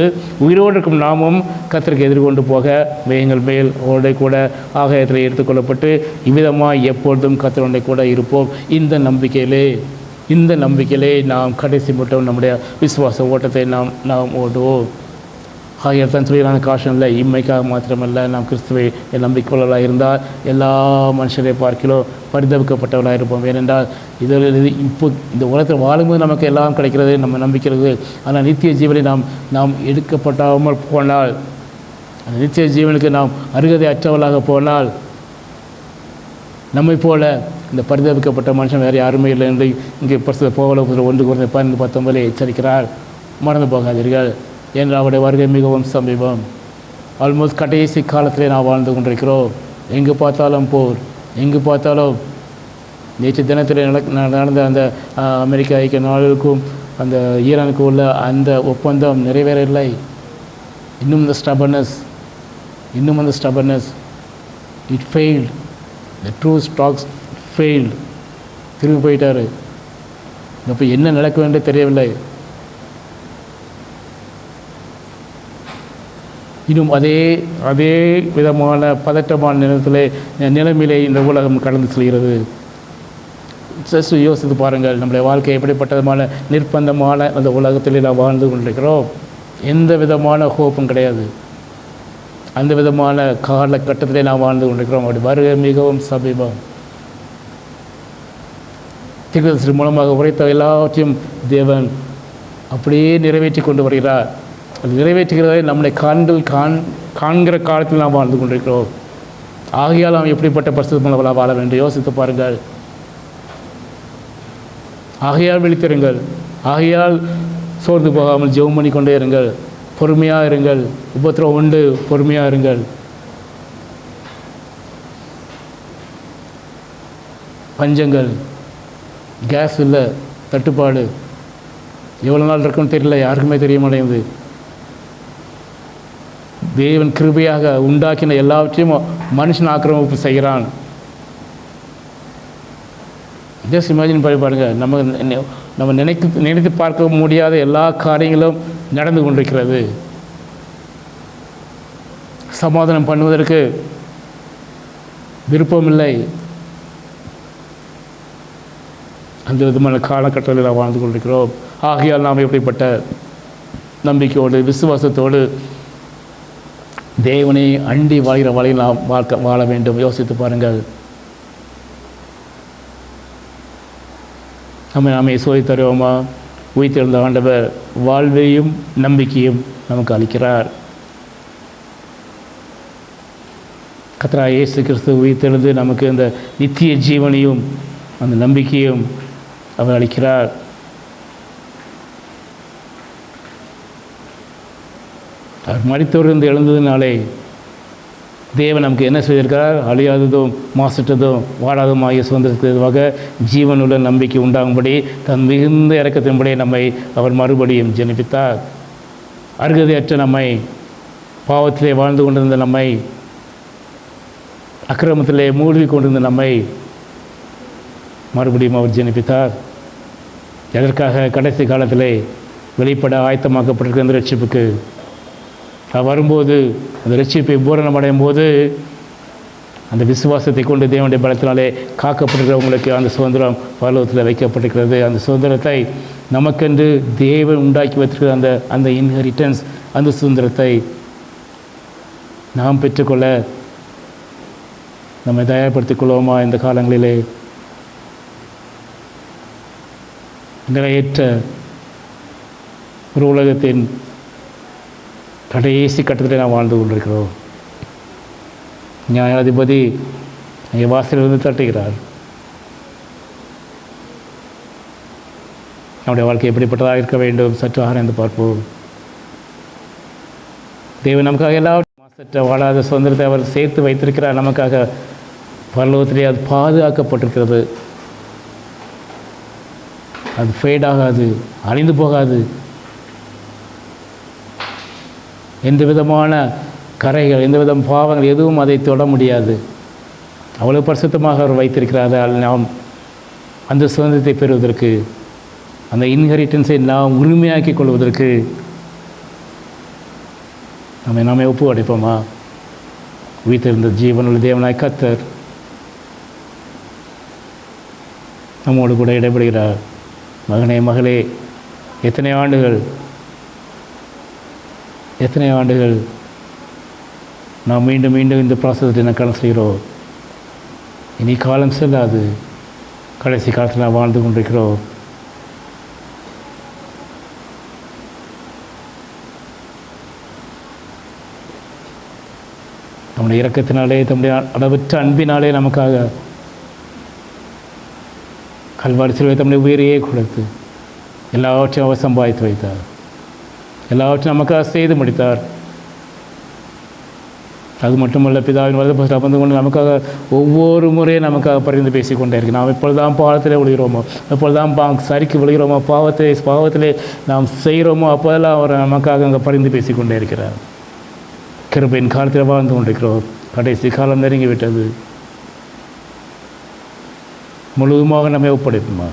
உயிரோடு இருக்கும் நாமும் கர்த்தருக்கு எதிர்கொண்டு போக மேகங்கள் மேல் அவருடைய கூட ஆகாயத்தில் எடுத்துக்கொள்ளப்பட்டு இவ்விதமாக எப்பொழுதும் கர்த்தருடைய கூட இருப்போம். இந்த நம்பிக்கையிலே நாம் கடைசி மட்டும் நம்முடைய விசுவாச ஓட்டத்தை நாம் ஓடுவோம். ஆகிய தான் சொல்லிடுறாங்க காஷனில், இம்மைக்காக மாத்திரமல்ல நாம் கிறிஸ்துவை நம்பிக்கையுள்ளவர்களாக இருந்தால் எல்லா மனுஷரை பார்க்கிறோம் பரிதவிக்கப்பட்டவர்களாக இருப்போம். ஏனென்றால் இப்போ இந்த உலகத்தில் வாழும்போது நமக்கு எல்லாம் கிடைக்கிறது, நம்ம நம்பிக்கிறது. ஆனால் நித்திய ஜீவனை நாம் எடுக்கப்படாமல் போனால், அந்த நித்திய ஜீவனுக்கு நாம் அருகதை அற்றவர்களாக போனால், நம்மை போல இந்த பரிதவிக்கப்பட்ட மனுஷன் வேறு யாருமே இல்லை என்று இங்கே பரிசுத்த பவுல் 1 Corinthians 15-19 எச்சரிக்கிறார். மறந்து போகாதீர்கள், என்று அவருடைய வருகை மிகவும் சமீபம். ஆல்மோஸ்ட் கடைசி காலத்திலே நாம் வாழ்ந்து கொண்டிருக்கிறோம். எங்கு பார்த்தாலும் போர், எங்கு பார்த்தாலும். நேற்று தினத்தில் நடந்த அந்த அமெரிக்க ஐக்கிய நாடுகளுக்கும் அந்த ஈரானுக்கும் உள்ள அந்த ஒப்பந்தம் நிறைவேறவில்லை. இன்னும் அந்த stubbornness it failed. The true stocks failed. திரும்பி போயிட்டார். இப்போ என்ன நடக்க வேண்டும் தெரியவில்லை. இன்னும் அதே விதமான பதட்டமான நிலைமையிலே இந்த உலகம் கடந்து செல்கிறது. ஜஸ்ட் யோசித்து பாருங்கள், நம்முடைய வாழ்க்கை எப்படிப்பட்டதுமான நிர்பந்தமான அந்த உலகத்திலே நாம் வாழ்ந்து கொண்டிருக்கிறோம். எந்த விதமான ஹோப்பும் கிடையாது. அந்த விதமான காலகட்டத்திலே நாம் வாழ்ந்து கொண்டிருக்கிறோம். அப்படி வருகை மிகவும் சமீபம். தீர்க்கதரிசி மூலமாக உரைத்த எல்லாவற்றையும் தேவன் அப்படியே நிறைவேற்றி கொண்டு வருகிறார். அது நிறைவேற்றுகிறதை நம்முடைய காண்கிற காலத்தில் நாம் வாழ்ந்து கொண்டிருக்கிறோம். ஆகையால் நாம் எப்படிப்பட்ட பரிசுத்தமானவர்களாக வாழ வேண்டும் யோசித்து பாருங்கள். ஆகையால் விழித்திருங்கள். ஆகையால் சோர்ந்து போகாமல் ஜெபம் பண்ணி கொண்டே இருங்கள். பொறுமையாக இருங்கள். உபத்திரவம் உண்டு, பொறுமையாக இருங்கள். பஞ்சங்கள், கேஸ் இல்லை, தட்டுப்பாடு எவ்வளோ நாள் இருக்குன்னு தெரியல, யாருக்குமே தெரிய மாட்டேங்குது. தேவன் கிருபையாக உண்டாக்கின எல்லாவற்றையும் மனுஷன் ஆக்கிரமிப்பு செய்கிறான். ஜஸ்ட் இமேஜின் பண்ணி பாருங்கள். நம்ம நினைத்து பார்க்க முடியாத எல்லா காரியங்களும் நடந்து கொண்டிருக்கிறது. சமாதானம் பண்ணுவதற்கு விருப்பமில்லை. அந்த விதமான காலகட்டத்தில் நாம் வாழ்ந்து கொண்டிருக்கிறோம். ஆகையால் நாம் எப்படிப்பட்ட நம்பிக்கையோடு விசுவாசத்தோடு தேவனை அண்டி வாழ்கிற வழியில் நாம் வாழ வேண்டும். யோசித்து பாருங்கள். நாமே சோதித்து தருவோமா? உயிர்த்தெழுந்த ஆண்டவர் வாழ்வையும் நம்பிக்கையும் நமக்கு அளிக்கிறார். கர்த்தராகிய இயேசு கிறிஸ்து உயிர்த்தெழுந்து நமக்கு இந்த நித்திய ஜீவனையும் அந்த நம்பிக்கையும் அவர் அளிக்கிறார். அவர் மரித்தோரிலிருந்து எழுந்ததினாலே தேவன் நமக்கு என்ன செய்திருக்கிறார்? அழியாததும் மாசற்றதும் வாடாததுமாகிய சுதந்திரத்துவாக ஜீவனுள்ள நம்பிக்கை உண்டாகும்படி தன் மிகுந்த இறக்கத்தின்படி நம்மை அவர் மறுபடியும் ஜெனிப்பித்தார். அருகதையற்ற நம்மை, பாவத்திலே வாழ்ந்து கொண்டிருந்த நம்மை, அக்கிரமத்திலே மூழ்கி கொண்டிருந்த நம்மை மறுபடியும் அவர் ஜெனிப்பித்தார். எதற்காக? கடைசி காலத்திலே வெளிப்பட ஆயத்தமாக்கப்பட்டிருக்கிற அந்த ரட்சிப்புக்கு. வரும்போது அந்த ரட்சிப்பை பூரணம் அடையும் போது அந்த விசுவாசத்தை கொண்டு தேவனுடைய பலத்தினாலே காக்கப்பட்டிருக்கிறவங்களுக்கு அந்த சுதந்திரம் பரலோகத்தில் வைக்கப்பட்டிருக்கிறது. அந்த சுதந்திரத்தை நமக்கென்று தேவன் உண்டாக்கி வைத்திருக்கிற அந்த இன்ஹெரிட்டன்ஸ், அந்த சுதந்திரத்தை நாம் பெற்றுக்கொள்ள நம்மை தயார்படுத்திக் கொள்வோமா? இந்த காலங்களிலே நிறையற்ற ஒரு உலகத்தின் கடைசி கட்டத்தில் நாம் வாழ்ந்து கொண்டிருக்கிறோம். நியாயாதிபதி வாசலிலிருந்து தட்டுகிறார். நம்முடைய வாழ்க்கை எப்படிப்பட்டதாக இருக்க வேண்டும்? சற்று ஆராய்ந்து பார்ப்போம். தேவன் நமக்காக எல்லாவற்றையும் மாசற்ற வாழாத சுதந்திரத்தை அவர் சேர்த்து வைத்திருக்கிறார். நமக்காக பரலோகத்திலே அது பாதுகாக்கப்பட்டிருக்கிறது. அது ஃபேட் ஆகாது, அழிந்து போகாது. எந்த விதமான கரைகள், எந்த விதம் பாவங்கள் எதுவும் அதை தொட முடியாது. அவ்வளவு பரிசுத்தமாக அவர் வைத்திருக்கிறார். நாம் அந்த சுதந்திரத்தை பெறுவதற்கு, அந்த இன்ஹெரிட்டன்ஸை நாம் உரிமையாக்கி கொள்வதற்கு நாமே ஒப்பு அடைப்போமா? உயிர்த்தெழுந்த ஜீவனுள்ள தேவனாய் கர்த்தர் நம்மோடு கூட இடைபடுகிறார். மகனே, மகளே, எத்தனை ஆண்டுகள் நாம் மீண்டும் இந்த ப்ராசஸை நான் கடந்து செய்கிறோம். இனி காலம் செல்லாது. கடைசி காலத்தில் நாம் வாழ்ந்து கொண்டிருக்கிறோம். நம்முடைய இரக்கத்தினாலே, நம்முடைய அளவற்ற அன்பினாலே நமக்காக கல்வாரி சிலுவை தம்முடைய உயிரையே கொடுத்து எல்லாவற்றையும் அவர் சம்பாதித்து வைத்தார். எல்லாவற்றையும் நமக்காக செய்து முடித்தார். அது மட்டுமல்ல, பிதாவின் வலது பக்கம் அமர்ந்து கொண்டு நமக்காக ஒவ்வொரு முறையும் நமக்காக பரிந்து பேசி கொண்டே இருக்கு. நாம் எப்பொழுதுதான் பாவத்திலே விழுகிறோமோ, எப்பொழுதுதான் சரிக்கு விழுகிறோமோ, பாவத்திலே நாம் செய்கிறோமோ, அப்போதெல்லாம் அவர் நமக்காக அங்கே பரிந்து பேசி கொண்டே இருக்கிறார். கிருபையின் காலத்தில் வாழ்ந்து கொண்டிருக்கிறோம். கடைசி காலம் நெருங்கிவிட்டது. முழுவதுமாக நம்மை ஒப்படைப்போமா?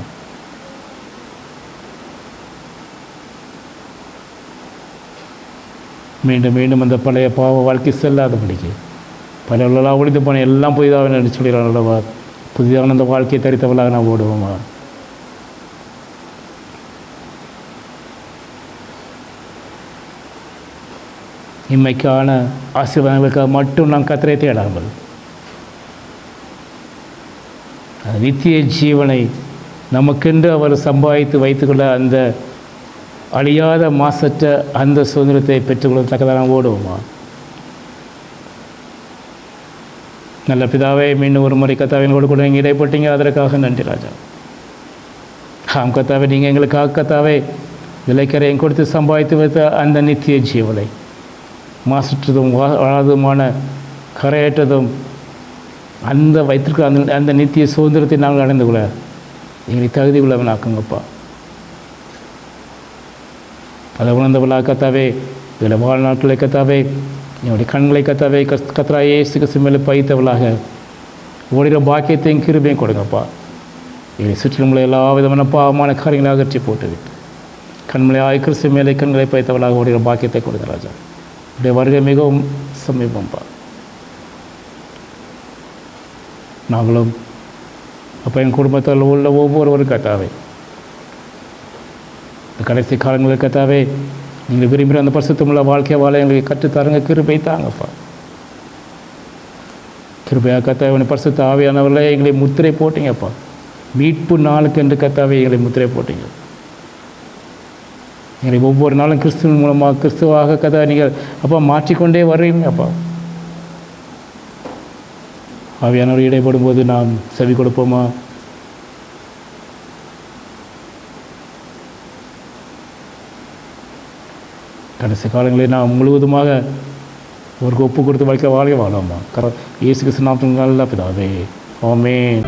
மீண்டும் அந்த பழைய பாவ வாழ்க்கை செல்லாதபடிக்கு பலவர்களாக ஒழிந்து போன எல்லாம் புதிதாக நினைச்சு சொல்கிறார் அல்லவா? புதிதாக அந்த வாழ்க்கையை தரித்தவளாக நாம் ஓடுவோமா? இம்மைக்கான ஆசீர்வாதங்களுக்காக மட்டும் நாம் கர்த்தரை தேடாமல் அந்த நித்திய ஜீவனை நமக்கென்று அவர் சம்பாதித்து வைத்துக்கொள்ள அந்த அழியாத மாசற்ற அந்த சுதந்திரத்தை பெற்றுக்கொள்ளத்தக்கதாக நாம் ஓடுவோமா? நல்ல பிதாவே, மீண்டும் ஒரு முறை கர்த்தாவினோடு கூட நீங்கள் இடைப்பட்டீங்க, அதற்காக நன்றி ராஜா. ஆம் கர்த்தாவே, நீங்கள் எங்களுக்காக கர்த்தாவே விலைக்கரையும் கொடுத்து சம்பாதித்து வைத்த அந்த நித்திய ஜீவனை, மாசற்றதும் வாழாததுமான கரையற்றதும் அந்த வைத்திருக்க அந்த நித்திய சுதந்திரத்தை நாங்கள் அடைந்து கொள்ள எங்களை தகுதி உள்ளவனாக்குங்கப்பா. அதை உணர்ந்தவளாக கர்த்தாவே, இதில் வாழ்நாட்களை கர்த்தாவே, என்னுடைய கண்களை கர்த்தாவே கர்த்தராகிய இயேசு கிறிஸ்து மேலே பைத்தவளாக ஓடுகிற பாக்கியத்தையும் கிருபையும் கொடுங்கப்பா. எங்களை சுற்றிலும் எல்லா விதமான பாவமான காரியங்களை அகற்றி போட்டுவிட்டு கண்மலையாய் கிறிஸ்து மேலே கண்களை பைத்தவளாக ஓடுகிற பாக்கியத்தை கொடுங்க ராஜா. உடைய வருகை மிகவும் சமீபம்பா. நாங்களும் அப்போ என் குடும்பத்தில் உள்ள ஒவ்வொருவரும் கர்த்தாவே, இந்த கடைசி காலங்களில் கர்த்தாவே நீங்கள் விரும்புகிற அந்த பரிசுத்தமுள்ள வாழ்க்கை வாழ எங்களுக்கு கற்றுத்தாருங்க, கிருபை தாங்கப்பா. கிருபையாக கத்தாவே பரிசுத்த ஆவியானவர்களே எங்களை முத்திரை போட்டீங்கப்பா. மீட்பு நாளுக்கு என்று கத்தாவே எங்களை முத்திரை போட்டீங்க. எங்களை ஒவ்வொரு நாளும் கிறிஸ்துவின் மூலமாக கிறிஸ்துவாக கதா நீங்கள் அப்பா மாற்றிக்கொண்டே வருவீங்க அப்பா. ஆவியானவர் இடைப்படும் போது நாம் செவி கொடுப்போமா? கடைசி காலங்களில் நாம் முழுவதுமாக அவருக்கு ஒப்பு கொடுத்து வாழ்க்கை வாழ வாழாமா? இயேசு கிறிஸ்து நாமத்தின் நல்ல பிதாவே, ஆமென்.